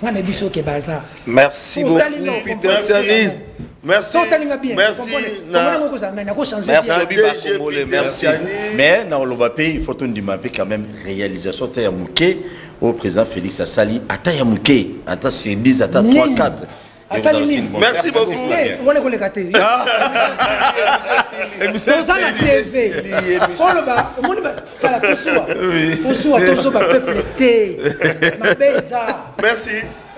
On a biso ke bazar. Merci beaucoup Peter Thierry. Merci. Merci. Merci. Mais dans le pays, il faut tout dire quand même réalisation de Mouké au président Félix Assali. Attends Mouké, attends c'est 10, attends 3, 4. Merci beaucoup. On est collé gâté. Dans la TV. Oh le bas, on est pas la peuple té. Ma beza. Merci.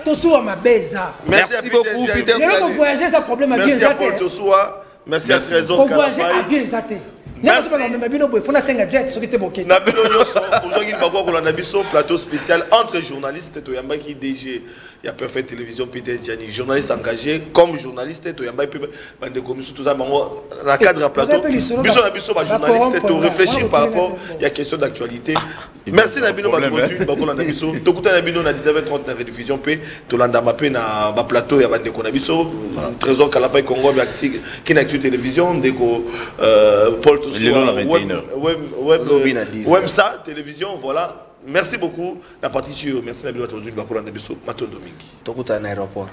Tosoua ma beza. Merci beaucoup Peter. On voyager ça problème à bien Merci à Paul Tosoua. Merci à Trésor. On voyager à bien zaté. Merci. Plateau spécial entre journalistes et Toyamba qui DG. il y a Perfect Télévision, Peter Gianni, journaliste engagé, comme journaliste, tu as des commissions, tout ça, la cadre à plateau, journaliste, tu réfléchir par rapport, il y a question d'actualité. Merci Nabino Bakozu, Bakola Nabiso, Tokuta Nabino na 19h30 na rediffusion P, Tolanda Mapé na plateau, il y a Bandeko Nabiso, Trésor Kalafay Congo, qui n'a actu télévision, Deko Paul Toussaint, Websa, télévision, voilà. Merci beaucoup. La partie sur merci Nabino Bakola Nabiso, Maton Domingue. Tokuta na aéroport.